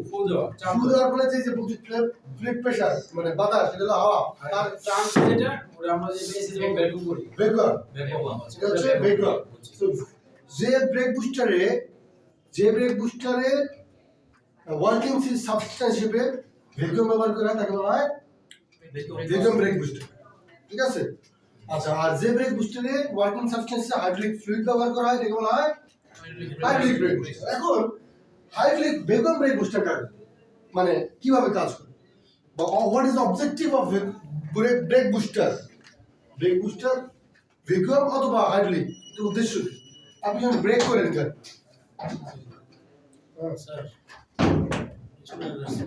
ফু দেওয়া, চাপ ফুল দেওয়ার ফলে যে ফ্লুইড প্রেসার মানে বাতাস, এটা হলো হাওয়া। তার চান্স যেটা ওটা আমরা যে বেসি এবং ভ্যাকুয়াম করি, ভ্যাকুয়াম, ভ্যাকুয়াম এটা হচ্ছে ভ্যাকুয়াম। যে ব্রেক বুস্টারে ওয়ার্কিং সাবস্টেন্স হিসেবে ভ্যাকুয়াম ব্যবহার করা হয় তাকে বলা হয় ভ্যাকুয়াম ব্রেক বুস্টার, ঠিক আছে? আচ্ছা, আর যে ব্রেক বুস্টারে ওয়ার্কিং সাবস্টেন্সে হাইড্রোলিক ফ্লুইড ব্যবহার করা হয় তাকে বলা হয় হাইড্রোলিক ব্রেক বুস্টার। এখন হাইড্রোলিক ভ্যাকুয়াম ব্রেক বুস্টার কাকে, মানে কিভাবে কাজ করে বা what is objective off break booster? Brake booster vacuum অথবা হাইড্রোলিক, এর উদ্দেশ্য কি? আপনি যখন ব্রেক করেন হ্যাঁ। স্যার চলে গেছে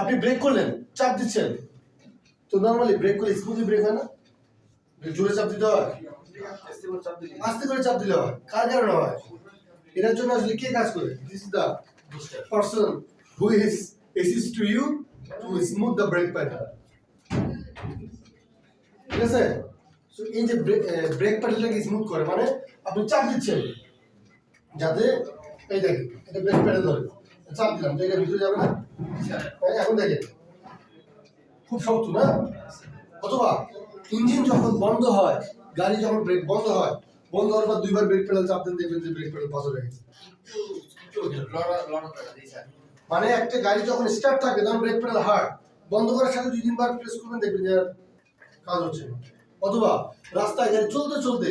আপনি ব্রেক করলেন, চাপ দিচ্ছেন, তো নর্মালি ব্রেক করলে স্মুথলি ব্রেক হয় না? জোরে চাপ দিতে হয়, আস্তে করে চাপ দিলে হয়। কার কারণে হয়? এটার জন্য আসলে কে কাজ করে? This is the person who is assist to you to smooth the brake pedal. ঠিক আছে? সো এই যে ব্রেক প্যাডেলটাকে স্মুথ করে, মানে আপনি চাপ দিচ্ছেন যাতে, এই দেখেন এটা ব্রেক প্যাডেল ধরে চাপ দিলাম তো এটা ভিতরে যাবে না। এখন দেখেন খুব শক্ত না? অথবা ইঞ্জিন যখন বন্ধ হয়, গাড়ি যখন ব্রেক বন্ধ হয়, বন্ধ হওয়ার পর দুইবার ব্রেক প্যাডেল চাপ দেন, দেখবেন যে ব্রেক প্যাডেল পাথর হয়ে গেছে। মানে একটা গাড়ি যখন স্টার্ট থাকে তখন ব্রেক প্যাডেল হার্ড, বন্ধ করার সাথে 2-3 বার প্রেস করবেন, দেখবেন যে আর কাজ হচ্ছে না। অথবা রাস্তায় গাড়ি চলতে চলতে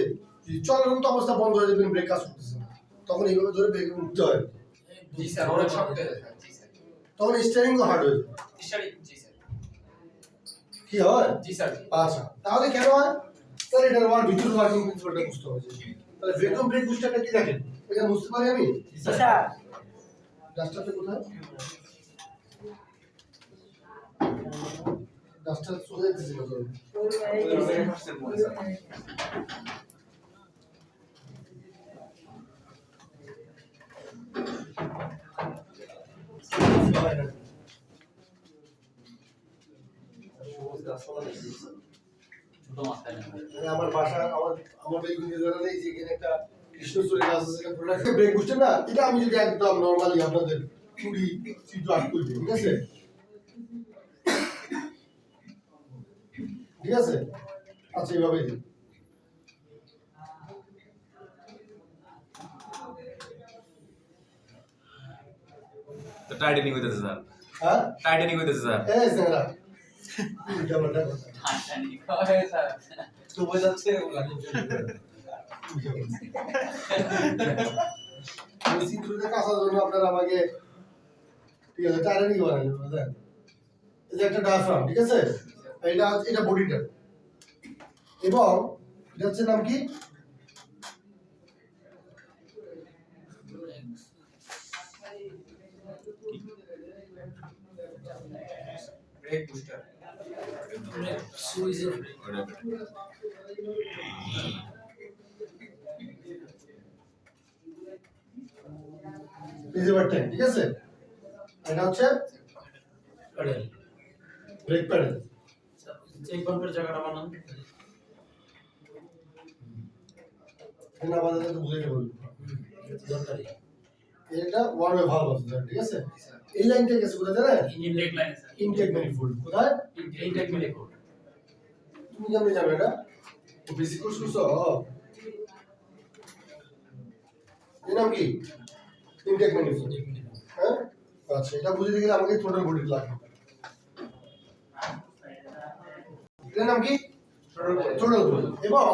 চলন্ত অবস্থা বন্ধ হয়ে যাবে, ব্রেক কাজ করতেছে না, তখন এইভাবে ধরে ব্রেক উঠতে হয়। জি স্যার, অনেক শক্ত হয়ে যায়। জি স্যার। তখন স্টিয়ারিংও হার্ড হয়ে যায়। জি স্যার। কি হয়? জি স্যার। আচ্ছা, তাহলে কেন হয়? তাহলে এটার ভিতর ওয়ার্কিং প্রিন্সিপালটা বুঝতে হবে। তাহলে ভ্যাকুয়াম ব্রেক বুস্টারটা কি দেখেন, এটা বুঝতে পারি আমি। স্যার ডাস্টারটা কোথায়? ডাস্টার চলে যাচ্ছে না তো। ছোট মাথায় আমার বাসা, আমার বেলকুনি ধরে নেই যে এখানে একটা কৃষ্ণচূড়া গাছ আছে, সেটা প্রোডাক্ট ব্রেক বুস্টার না, এটা আমি যদি একদম নরমালি আপনাদের 20 আট করে দিই, ঠিক আছে? ঠিক আছে, আচ্ছা এইভাবেই দিই। তো টাইটেনিং হইতেছে স্যার, হ্যাঁ টাইটেনিং হইতেছে স্যার। এই স্যাংরা এটা বড় কথা। ঠান্ডা নিয়ে খাওয়া স্যার তো বোঝাচ্ছে আমি চিত্রটা কাঁচার জন্য আপনারা আমাকে, ঠিক আছে, টাইটানিক বানালেন, বুঝলেন? এই যে একটা ডায়াফ্রাম, ঠিক আছে, এটা বডিটা, এবং এটা হচ্ছে নাম কি? Brake booster. সুইজের রিজার্ভার ট্যাঙ্ক, ঠিক আছে, এটা হচ্ছে প্যাডেল ব্রেক প্যাডেল। চেক পাম্পের জায়গাটা বানান এটা বাজারে তো বুঝে নেবেন, দরকারি এটা ওয়ান ওয়ে ভালভ আছে, ঠিক আছে। এই লাইনটা গেছে কোথায় জানেন? Engine brake line sir intake manifold. কোথায়? ইনটেক মিলে কোড তুমি কেমনে জানো এটা? বেসিক কোর্স করছো? এর নাম কি? Intake manifold. হ্যাঁ, আচ্ছা, এটা বুঝতে গেলে আমাকে টোটাল বডি লাগবে। এর নাম কি? Total body. এবং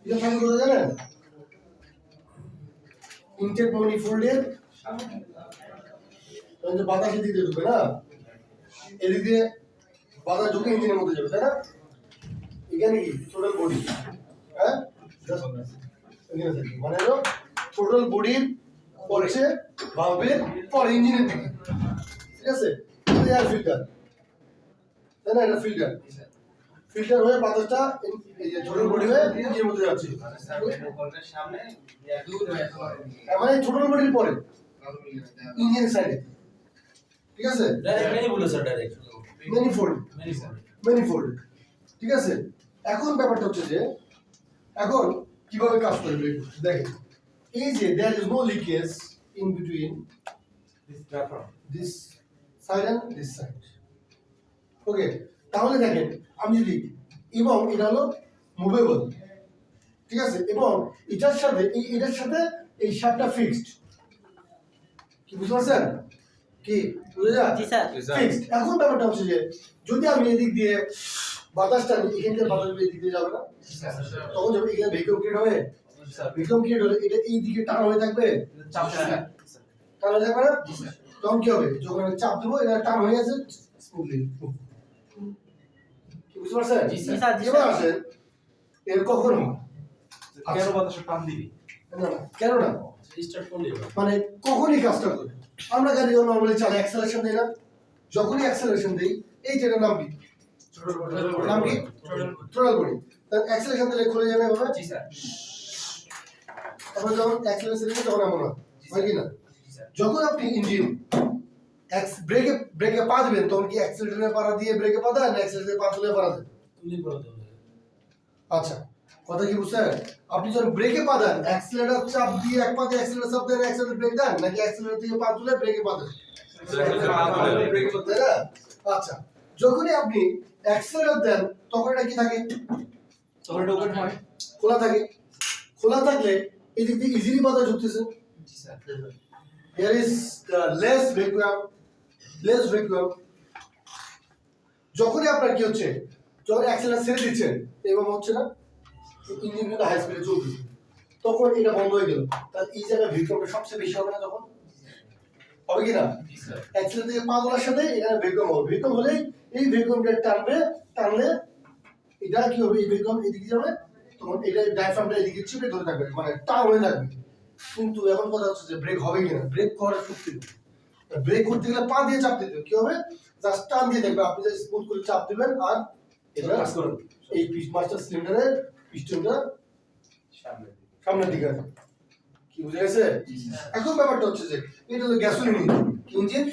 এটা থাকে কোথায় জানেন? ইনটেক ম্যানিফোল্ডের যে বাতাস এদিক দিয়ে ঢুকবে না, এদিক দিয়ে বাতাস ঢুকে ইঞ্জিনের মধ্যে যাবে, তাই না? এখানে কি টোটাল বডি, হ্যাঁ, এখানে থাকবে, মানে হলো টোটাল বডির পড়ছে ভালভের পর ইঞ্জিনের দিকে, ঠিক আছে। এটা এয়ার ফিল্টার, তাই না? এটা ফিল্টার, ফিল্টার হয়ে বাতাসটা এই যে টোটাল বডি হয়ে ইঞ্জিনের মধ্যে যাচ্ছে। সামনে দূর হয়ে মানে টোটাল বডির পরে ইঞ্জিনের সাইডে, ঠিক আছে। ডাইরেক্ট মেনি বলে sir direct manifold, many manifold, ঠিক আছে। এখন ব্যাপারটা হচ্ছে যে এখন কিভাবে কাজ করে ব্রেক বুস্টার দেখেন। এই যে there is no leakage in between this side and this side, okay. তাহলে দেখেন আমি যদি, এবং এটা হলো মুভেবল, ঠিক আছে, এবং এটার সাথে এটার সাথে এই শার্টটা ফিক্সড, কি বুঝতে পারছেন? কি বুঝে যা? জি স্যার ফিক্সড। এখন ব্যাপারটা হচ্ছে যে যদি আমি এদিক দিয়ে বাতাসটা এখানকার বাতাস এদিক দিয়ে যাবে না, তখন যখন এখানে ভ্যাকুয়াম ক্রিয়েট হবে, ভ্যাকুয়াম ক্রিয়েট হলে এটা এই দিকে টানা হয়ে থাকবে, চাপ স্যার। টানা হয়ে থাকবে না, তখন কি হবে? যখন আমি চাপ দেবো এটা টান হয়ে গেছে স্মুথলি, কি বুঝতে পারছেন? জি জি স্যার জি এবার স্যার আসেন এর কখন হয়? কেন বাতাসে টান দিবি? না না কেন না স্টার্ট করলে মানে কখনই কাজটা করে আমরা গাড়ি নর্মালি চালাই অ্যাক্সেলারেশন দিই না, যখনই অ্যাক্সেলারেশন দিই এই যেটার নাম কি নাম কি থ্রোটল বডি, তার অ্যাক্সেলারেশন দিলে খুলে যাবে এভাবে। জি স্যার। তারপর যখন অ্যাক্সেলারেশন দিই তখন এমন হয় কি না? যখন আপনি ইঞ্জিন ব্রেকে ব্রেকে পা দিবেন তখন কি অ্যাক্সেলারেটরে পা দিয়ে ব্রেকে পা দেন না অ্যাক্সেলারেটরে পা তুলে পা দেন? তুলি করে দেবে। আচ্ছা কথা কি বুঝছেন? আপনি যখন ব্রেকে পা দেন অ্যাক্সেলারেটর চাপ দিয়ে এক পা দিয়ে অ্যাক্সেলারেটর চাপ দেন অ্যাক্সেলারেটর ব্রেক দেন নাকি অ্যাক্সেলারেটর থেকে পা তুলে ব্রেকে পা দেন? তাই না? আচ্ছা যখনই আপনি অ্যাক্সেলারেটর দেন তখন এটা কি থাকে? তখন এটা ওপেন হয়। খোলা থাকে। খোলা থাকলে এই দিক দিয়ে ইজিলি বাতাস ঢুকতেছে। জি sir. Here is the less vacuum. যখনই আপনার কি হচ্ছে যখন অ্যাক্সেলারেটর ছেড়ে দিচ্ছেন এবং হচ্ছে না ইঞ্জিন কিন্তু হাই স্পিডে চলতেছে তখন এটা বন্ধ হয়ে গেল, তাহলে এই জায়গায় ভ্যাকুয়ামটা সবচেয়ে বেশি হবে না? তখন হবে কি না? অ্যাক্সেলারেটর থেকে পা তোলার সাথে এখানে ভ্যাকুয়াম হবে, ভ্যাকুয়াম হলে এই ভ্যাকুয়ামটা টানলে এটা কি হবে? এই ভ্যাকুয়াম এদিকে যাবে তখন এটা ডায়াফ্রামটা এদিকে চিপে ধরে থাকবে মানে টান হয়ে থাকবে। কিন্তু এখন কথা হচ্ছে যে ব্রেক হবে কিনা, ব্রেক করার শক্তি নেই। ব্রেক করতে গেলে পা দিয়ে চাপ দিতে হবে। কি হবে? জাস্ট টান দিয়ে দেখবে আপনি যে স্মুথ করে চাপ দিবেন আর এটা কাজ করবে এই মাস্টার সিলিন্ডারের পিস্টনটা সামনের দিকে আছে। কি বুঝে গেছে? এখন ব্যাপারটা হচ্ছে যে এটা হলো গ্যাসোলিন ইঞ্জিন। কি ইঞ্জিন?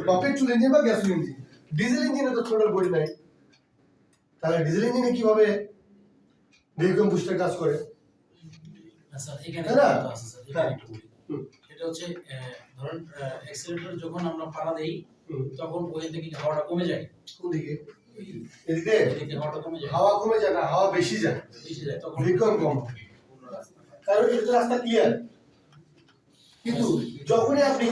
বা পেট্রোল ইঞ্জিন বা গ্যাসোলিন ইঞ্জিন। ডিজেল ইঞ্জিনে তো থ্রোটল বডি নাই, তাহলে ডিজেল ইঞ্জিনে কিভাবে ভ্যাকুয়াম বুস্টার কাজ করে? স্যার এখানে তাই না? একটা আছে স্যার, এখানে একটু বলি। এটা হচ্ছে ধরুন অ্যাক্সিলারেটর যখন আমরা পাড়া দেই তখন ওই থেকে হাওয়াটা কমে যায়। কোন দিকে? এদিকে এদিকে হাওয়াটা কমে যায়, হাওয়া কমে যায় না, হাওয়া বেশি যায়, বেশি যায় তখন ভ্যাকুয়াম কম। কারণ এটা রাস্তা ক্লিয়ার। কিন্তু যখনই আপনি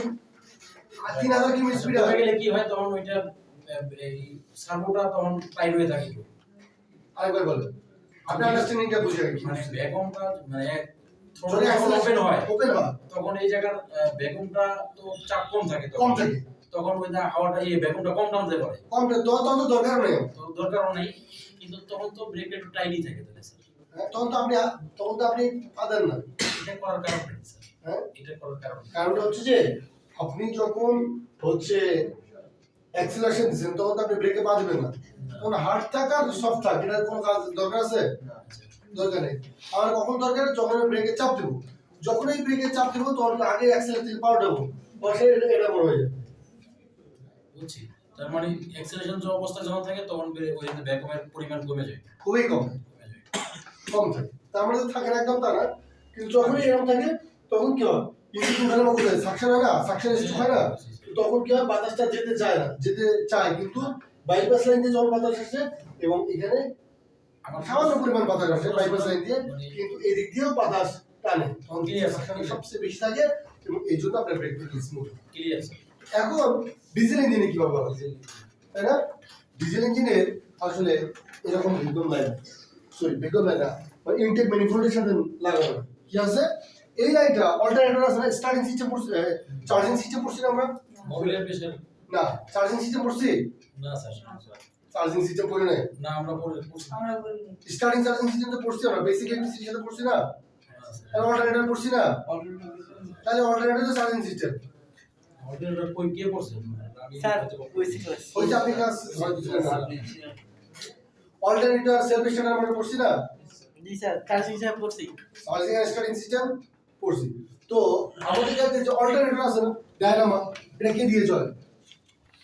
3000 কিমি স্পিডে হয়ে গেলে কি হয় তখন ওইটা এই সার্ভোটা তখন টাইট হয়ে থাকে একটু। আরেকবার বলেন আপনি আন্ডারস্ট্যান্ডিংটা বুঝে গেছেন। মানে ভ্যাকুয়ামটা মানে যদি ওপেন হয় ওপেন হয় তখন এই জায়গার ভ্যাকুয়ামটা তো চাপ কম থাকে কম থাকে, তখন ওই হাওয়াটা এই ভ্যাকুয়ামটা কম টানতে পারে, কম থাকে তখন তো দরকার নেই। তো দরকারও নেই। কিন্তু তখন তো ব্রেকটা একটু টাইটই থাকে তাহলে স্যার। তখন তো আপনি পাবেন না। এটা করার কারণ নেই স্যার, হ্যাঁ এটা করার কারণ নেই। কারণটা হচ্ছে যে আপনি যখন হচ্ছে অ্যাক্সিলারেশন দিচ্ছেন তখন তো আপনি ব্রেকে পা দিবেন না, তখন হার্ড থাক আর সফট থাক এটার কোনো কাজ দরকার আছে? দরকার নেই। আমার কখন দরকার? যখন আমি ব্রেকে চাপ দেবো, যখন এই ব্রেকে চাপ দেবো তখন আগে অ্যাক্সিলারেটর থেকে পা উঠাবো, বসে এটা বড় হয়ে যাবে। বুঝছি, তার মানে অ্যাক্সেলারেশন যে অবস্থা যখন থাকে তখন ওই ভ্যাকুয়ামের পরিমাণ কমে যায়, খুবই কম কম থাকে। তার মানে তো থাকে না একদম তা না, কিন্তু যখনই এরকম থাকে তখন কি হয়? ইঞ্জিন উঠানোর মতো সাকশন হয় না, সাকশন স্ট্রোক হয় না, তখন কি হয়? বাতাসটা যেতে চায় না, যেতে চায় কিন্তু বাইপাস লাইন দিয়ে যখন বাতাস আসে এবং এখানে সামান্য পরিমাণ বাতাস আসে বাইপাস লাইন দিয়ে, কিন্তু এদিক দিয়েও বাতাস টানে, তখন সাকশন সবচেয়ে বেশি থাকে এবং এই জন্য আপনার ব্রেক স্মুথ। Clear sir. এখন ডিজেল ইঞ্জিনে কিভাবে বলা যায়, তাই না? ডিজেল ইঞ্জিনের আসলে এরকম বেকন লাইন, বেকন লাইন না, ইনটেক ম্যানিফোল্ডের সাথে লাগানো কি আছে? এই লাইনটা অল্টারনেটর আছে না, স্টার্টিং সিস্টেম পড়ছি, চার্জিং সিস্টেম পড়ছি না আমরা? মোবিলের পেছনে না চার্জিং সিস্টেম পড়ছি, না স্যার, চার্জিং সিস্টেম পড়ি নাই, না আমরা পরে স্টার্টিং চার্জিং সিস্টেম তো পড়ছি আমরা, বেসিক ইলেকট্রিসিটির সাথে পড়ছি না, আর অল্টারনেটর পড়ছি না, তাহলে অল্টারনেটর চার্জিং সিস্টেম অর্ডিনারি কই কে পড়ছে? আমি স্যার ওইসি ক্লাস ওই যে আপনি ক্লাস অল্টারনেটর সেলফ স্টার্টার আমরা পড়ছি না, জি স্যার চার্জিং হিসাব করছি চার্জিং আর স্টার্টিং সিস্টেম পড়ছি। তো আমাদের কাছে যে অল্টারনেটর আছে না ডায়নামা, এটা কি দিয়ে চলে?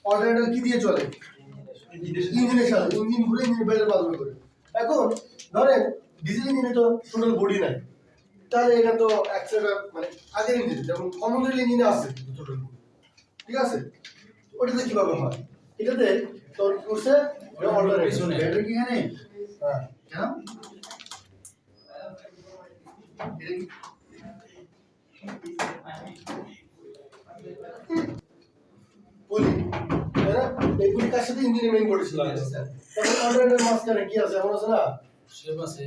অল্টারনেটর কি দিয়ে চলে? ইঞ্জিনের সাথে, ইঞ্জিন ঘুরে ইঞ্জিন বেলের মাধ্যমে করে। এখন ধরেন ডিজেল ইঞ্জিনে তো টোটাল বডি নাই, তাহলে এটা তো অ্যাক্সেলারেটর মানে আগের ইঞ্জিন যেমন কমন রেল ইঞ্জিনে আছে টোটাল বডি, ঠিক আছে? ওটাতে কিভাবে হয়? এটাতে তোর কি করছে অল্টারনেটর ব্যাটারি কি এখানে, হ্যাঁ কেন এটা কি বলি, তাই না? এইগুলি কার সাথে ইঞ্জিনে মেইন করেছিল তখন অল্টারনেটর মাঝখানে কি আছে এমন আছে না, শেপ আছে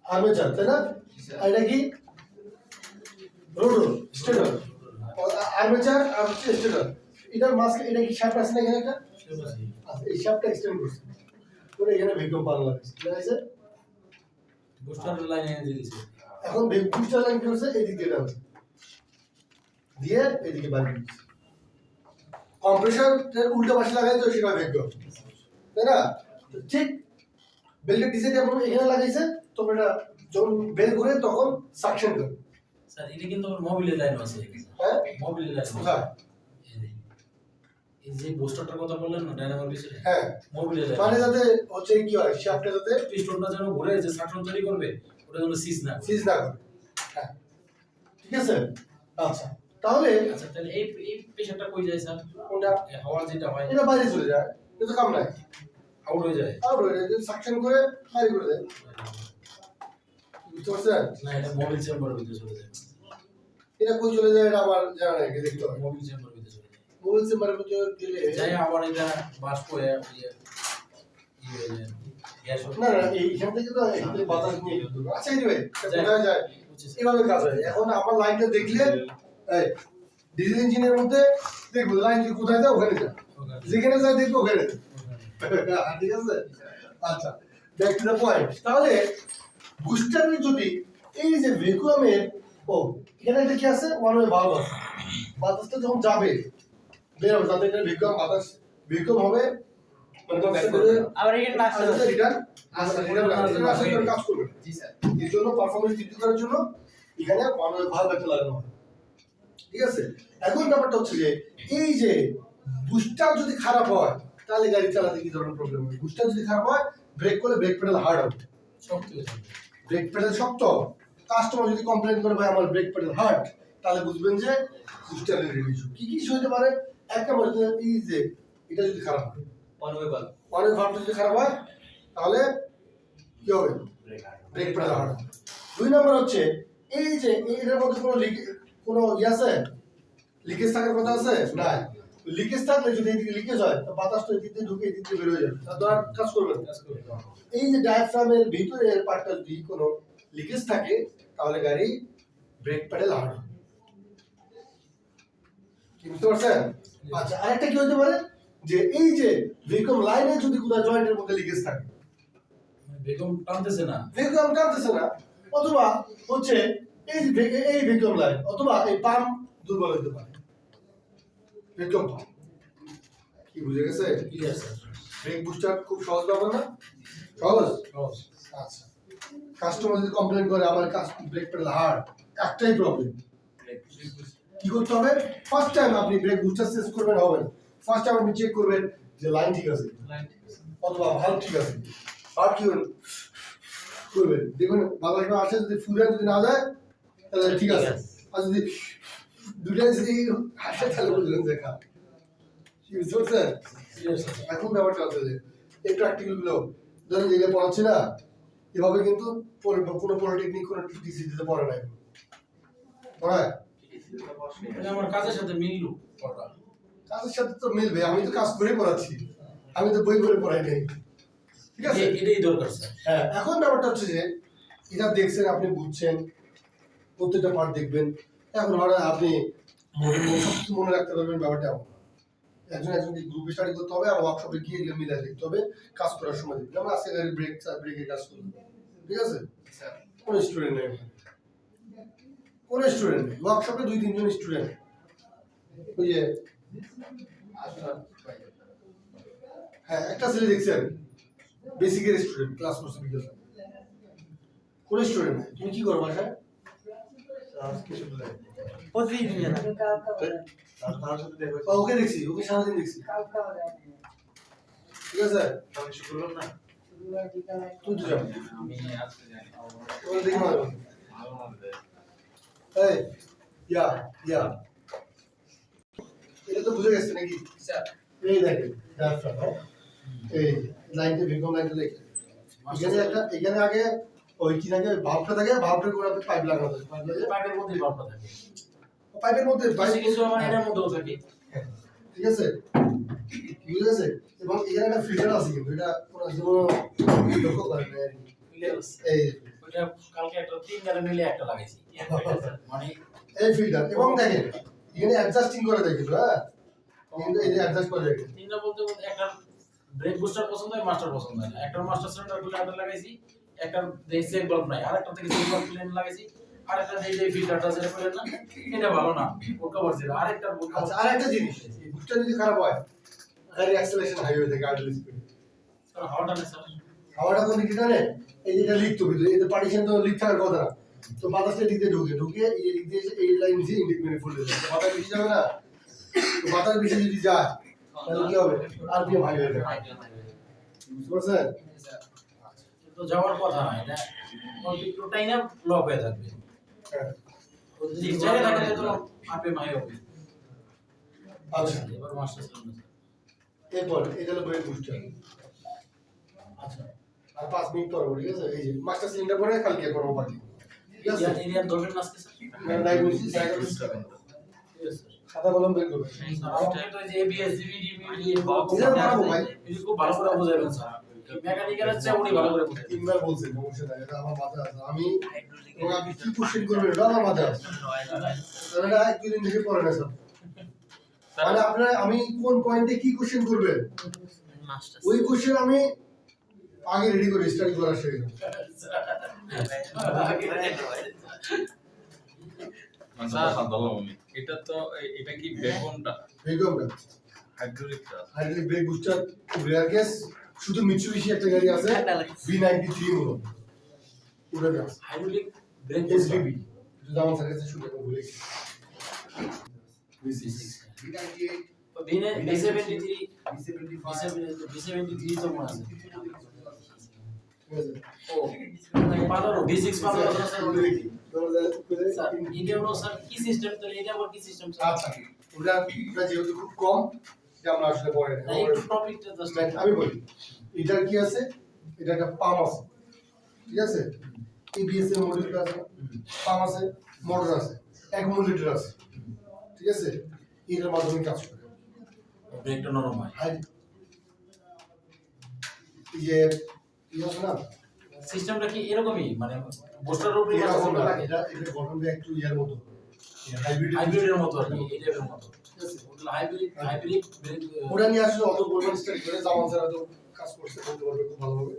আর্মেচার, তাই না? আর এটা কি রোটর স্টেটর, আর্মেচার আর হচ্ছে স্টেটর, এটার মাঝখানে এটা কি শ্যাফট আছে না এখানে একটা, শেপ আছে আচ্ছা এই শ্যাফটটা এক্সটেন্ড করছে করে এখানে ভ্যাকুয়াম পান লাগাইছে ঠিক আছে বুস্টারের লাইনে এনে দিয়েছে এখন বুস্টার লাইন কি হচ্ছে এদিক দিয়ে টানছে দিয়ে এদিকে বাইরে দিচ্ছে কম্প্রেসরের উল্টো পাশে লাগাই তো সেটা ভ্যাকুয়াম তাই না তো ঠিক বেল্টের ডিজাইন যখন এখানে লাগাইছে তখন এটা যখন বেল ঘুরে তখন সাকশন করে স্যার এটা কিন্তু মোবিলের লাইন আছে হ্যাঁ মোবিলের লাইন কোথায় এই যে বুস্টারটার কথা বললেন না ডায়নামোর পিছনে হ্যাঁ মোবিলের লাইন মানে যাতে হচ্ছে কি হয় শ্যাফটটা যাতে পিস্টনটা যেন ঘুরে যে সাকশন তৈরি করবে ওটা যেন সিজ না করে। সিজ না করে হ্যাঁ ঠিক আছে আচ্ছা তাহলে আচ্ছা তাহলে এই প্রেসারটা কই যায় স্যার কোনটা এই হাওয়া যেটা হয় এটা বাইরে চলে যায় কিন্তু কাম নাই আউট হয়ে যায় আর ওই যে সাকশন করে বাইরে করে দেয় বুঝতে পারছেন না এটা মোবিল চেম্বারের ভিতরে চলে যায় এটা কই চলে যায় এটা আমার জানা নেই দেখতে হবে মোবিল চেম্বারের ভিতরে চলে যায় মোবাইল চেম্বারের ভিতরে গেলে যাই আবার এটা বাষ্প হয়ে হয়ে যায় গ্যাস না না এইখান থেকে তো এখান থেকে বাতাস নিয়ে যেতে হবে। আচ্ছা এনিওয়ে কোথায় যায় এভাবে কাজ হয় এখন আমার লাইনটা দেখলে এই ডিজেল ইঞ্জিনের মধ্যে দেখবো লাইন কোথায় যায় ওখানে যায় যেখানে যায় দেখবো ওখানে যায়। ঠিক আছে আচ্ছা ব্যাক টু দ্য পয়েন্ট তাহলে বুস্টারের যদি এই যে ভ্যাকুয়ামের ও এখানে একটা কি আছে ওয়ান ওয়ে ভালভ আছে বাতাসটা যখন যাবে বের হবে তাতে এটা ভ্যাকুয়াম বাতাস ভ্যাকুয়াম হবে মানে বাতাসটা বের হয়ে আবার এখানে আসছে আসলে রিটার্ন আসলে কাজ করবে জি স্যার এর জন্য পারফরম্যান্স বৃদ্ধি করার জন্য এখানে ওয়ান ওয়ে ভালভ একটা লাগানো হয় ঠিক আছে এখন ব্যাপারটা হচ্ছে যে এই যে বুস্টার যদি খারাপ হয় তাহলে গাড়ি চালাতে কি ধরনের প্রবলেম হবে বুস্টার যদি খারাপ হয় ব্রেক করলে ব্রেক পেডাল হার্ড হবে শক্ত হয়ে যাবে ব্রেক পেডাল শক্ত কাস্টমার যদি কমপ্লেইন করে ভাই আমার ব্রেক পেডাল হার্ড তাহলে বুঝবেন যে বুস্টারের ইস্যু কি কি ইস্যু হতে পারে এক নম্বর হচ্ছে এই যে এটা যদি খারাপ হয় ওয়ান ওয়ে বাল্ব ওয়ান ভালভটা যদি খারাপ হয় তাহলে কি হবে ব্রেক পেডাল হার্ড হবে দুই নম্বর হচ্ছে এই যে এর মধ্যে কোনো আছে লিকেজ থাকার কথা আছে না লিকেজ থাকলে যদি এদিকে লিকেজ হয় তো বাতাস তো এদিক দিয়ে ঢুকে এদিক দিয়ে বের হয়ে যাবে তা তো আর কাজ করবে না এই যে ডায়াফ্রামের ভিতরের পার্টটা যদি কোনো লিকেজ থাকে তাহলে গাড়ি ব্রেক প্যাডেল হার্ড হবে কি বুঝতে পারছেন আচ্ছা আরেকটা কি হতে পারে যে এই যে ভেহিকল লাইনে যদি কোথাও জয়েন্টের মধ্যে লিকেজ থাকে বেগম টানতেছে না ভেহিকল টানতেছে না অথবা হচ্ছে এই ভেহিকল লাইন অথবা এই পাম্প দুর্বল হতে পারে ভেহিকল পাম্প কি বুঝে গেছে ক্লিয়ার স্যার ব্রেক বুস্টার খুব সহজ ব্যাপার না সহজ সহজ আচ্ছা কাস্টমার যদি কমপ্লেইন করে আমার ব্রেক পেডাল হার্ড একটাই প্রবলেম কি করতে হবে ফার্স্ট টাইম আপনি ব্রেক বুস্টার চেঞ্জ করবেন হবে না ফার্স্ট টাইম আপনি চেক করবেন যে লাইন ঠিক আছে অথবা ভালভ ঠিক আছে আর কি করবেন দেখুন বাতাসটা আসে যদি ফুলে যদি না যায় তাহলে ঠিক আছে আর যদি দুটাই যদি আসে তাহলে বুঝলেন যে খারাপ কি বুঝতে পারছেন ক্লিয়ার স্যার এখন ব্যাপারটা হচ্ছে যে এই প্র্যাকটিক্যাল গুলো ধরেন যেগুলো পড়াচ্ছি না এভাবে কিন্তু কোনো পলিটেকনিক কোনো টিসি দিতে পারে না পড়ায় মানে আমার কাজের সাথে মিললো পড়া কাজের সাথে তো মিলবে আমি তো কাজ করে পড়াচ্ছি আমি তো বই করে পড়াই নাই ঠিক আছে এটাই দরকার স্যার হ্যাঁ এখন ব্যাপারটা হচ্ছে যে এটা দেখছেন আপনি বুঝছেন প্রত্যেকটা পার্ট দেখবেন এখন হঠাৎ আপনি সবকিছু মনে রাখতে পারবেন ব্যাপারটা এমন না। একজনকে গ্রুপে স্টাডি করতে হবে আর ওয়ার্কশপে গিয়ে এগুলো মিলাই দেখতে হবে কাজ করার সময় দেখতে যেমন আজকে গাড়ি ব্রেকের কাজ করবে ঠিক আছে কোন স্টুডেন্ট নেই কোন স্টুডেন্ট নেই ওয়ার্কশপে 2-3 জন স্টুডেন্ট ওই যে হ্যাঁ একটা ছেলে দেখছেন বেসিকের স্টুডেন্ট ক্লাস করছে বিকেল কোন স্টুডেন্ট নেই তুমি কি করো বাসায় প্রতিদিন ওকে দেখছি ওকে সারাদিন দেখছি ঠিক আছে তুই তো যাবি আমি আজকে জানি ওকে দেখি মারো এই ইয়া এটা তো বুঝে গেছে নাকি স্যার এই দেখেন ডায়াফ্রাম এই লাইনটা ভেকুয়াম লাইনটা দেখেন এখানে আগে ওই কি থাকে ভালভটা থাকে ভালভটার করে আপনি পাইপ লাগানো থাকে পাইপের মধ্যে বাল্বটা থাকে পাইপের মধ্যে কিছু কিছু আমার এটার মধ্যেও থাকে ঠিক আছে বুঝে গেছে এবং এখানে একটা ফিল্টার আছে কিন্তু এটা কোনো জীবন লক্ষ্য করে না আর কি। এই ওইটা কালকে একটা 3 গাড়ি মিলে একটা লাগাইছি মানে এই ফিল্টার এবং দেখেন এখানে অ্যাডজাস্টিং করে দেখেন হ্যাঁ কিন্তু এই যে অ্যাডজাস্ট করে দেখেন 3টা বলতে একটা ব্রেক বুস্টার পছন্দ হয়, মাস্টার পছন্দ হয় না। একটা মাস্টার সিলিন্ডার গুলো আটা লাগাইছি, একটা দেই সেক বাল্ব নাই, আরেকটা থেকে সেক বাল্ব প্লেন লাগাইছি, আরেকটা দেই যে ফিল্টারটা যেটা বলেন না, এটা ভালো না, ওর কভার ছিল, আরেকটা আচ্ছা আরেকটা জিনিস, এই বুস্টার যদি খারাপ হয় গাড়ি অ্যাক্সেলারেশন হাই হয়ে থাকে আইডল স্পিড। স্যার হাওয়াটা নেই স্যার। হাওয়াটা কোন দিকে জানেন? এই যেটা লিক তো ভিতরে, এই যে পার্টিশন তো লিক থাকার কথা না, তো বাতাসটা এদিক দিয়ে ঢুকে এই দিক দিয়ে এসে এই লাইন দিয়ে ইন্ডিক মেরে ফুলে যাবে, বাতাস বেশি যাবে না, তো বাতাস বেশি যদি যায় তাহলে কি হবে? আরপিএম হাই হয়ে যাবে, বুঝতে পারছেন? তো যাওয়ার কথা না, এটা একটুটাই না লক হয়ে থাকবে। হ্যাঁ। যদি জায়গা থাকে তো আপে মাই হবে। আচ্ছা এবার মাস্টার সিলিন্ডার। এরপর এটা হলো ব্রেক বুস্টার। আচ্ছা আর 5 মিনিট পর ঠিক আছে, এই যে মাস্টার সিলিন্ডার পরে কালকে করবো বাকি, ঠিক আছে? এরিয়া ধরবেন না আজকে স্যার। ডায়াগনোসিস সাইকোলজিস্ট খাতা কলম বের করবে। আমাকে তো যে এবিএস ডিভিডি মিডি এটা পারবো ভাই, এটা খুব ভালো করে বুঝাবেন স্যার। মেকানিক্যাল আছে উনি ভালো করে বুঝাবেন। তিনবার বলছে সমস্যা নাই, এটা আমার মাথায় আছে। আমি এবং আপনি কি কোশ্চেন করবেন এটা আমার মাথায় আছে, তাহলে এটা এক দুই দিন থেকে পড়ে না স্যার। মানে আপনারা আমি কোন পয়েন্টে কি কোশ্চেন করবেন মাস্টার ওই কোশ্চেন আমি আগে রেডি করে স্টাডি করা শেখে এটা তো এটা কি বেকনটা বেগমটা হাইড্রোলিকটা hydraulic brake booster rare case, শুধু মিৎসুবিশি একটা গাড়ি আছে V93 মডেল, ওটা আছে হাইড্রোলিক ব্রেক এসবিবি, যদি আমার কাছে শুনে ভুলে গেছি V98 তো বিনে B73 B73 তো মনে আছে। ঠিক আছে? ও পালারো B6 পালারো স্যার ওটা দেখি। তোমরা করে স্যার এটা হলো স্যার কি সিস্টেম, তো এটা আবার কি সিস্টেম স্যার? আচ্ছা ওটা যেহেতু খুব কম এটা আমরা আসলে পড়ে না, না একটু টপিকটা জাস্ট আমি বলি এটার কি আছে, এটা একটা পাম আছে, ঠিক আছে? এবিএস এর মডিউলটা আছে, পাম আছে, মোটর আছে, অ্যাকুমুলেটর আছে, ঠিক আছে? এটার মাধ্যমে কাজ করে। ব্রেকটা নরম হয়। আর এই যে কি আছে না, সিস্টেমটা কি এরকমই মানে বুস্টার উপরে এরকম না, থাকে, এটা গঠনটা একটু ইয়ার মতো, হাইব্রিড হাইব্রিডের মতো আর কি, এটার মতো। ঠিক আছে? ওটা হাইব্রিড ব্রেক। ওটা নিয়ে আসলে অত পরিমাণ স্টাডি করে জামান স্যার তো কাজ করছে, বলতে পারবে খুব ভালোভাবে,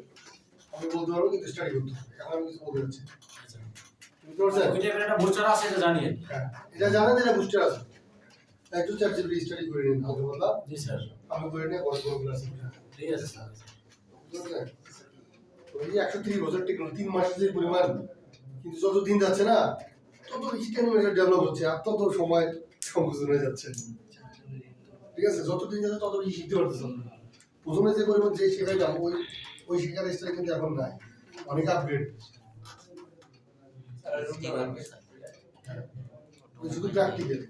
আমি বলতে পারবো কিন্তু স্টাডি করতে হবে, এখন আমি কিছু বলতে যাচ্ছি না। বুঝতে পারছেন? ওইটা একটা বুস্টার আছে এটা জানি আর কি। হ্যাঁ, এটা জানেন যে এটা বুস্টার আছে, একটু চ্যাট জিপিটি স্টাডি করে নিন হালকা পাতলা, জি স্যার আমি করে নিয়ে বড় বড় ক্লাস ঠিক আছে স্যার। বুঝলেন? ওই যে 130 বছর টেকনোলজি 3 মাসের যে পরিমাণ, কিন্তু যত দিন যাচ্ছে না তত বেশি টেকনোলজি ডেভেলপ হচ্ছে আর তত সময় সংকোচন হয়ে যাচ্ছে, ঠিক আছে? যত দিন যাচ্ছে তত বেশি শিখতে পারতেছে আমরা। প্রথমে যে পরিমাণ যে শেখাইলাম ওই শেখার স্টাইল কিন্তু এখন নাই, অনেক আপগ্রেড, শুধু প্র্যাকটিক্যাল।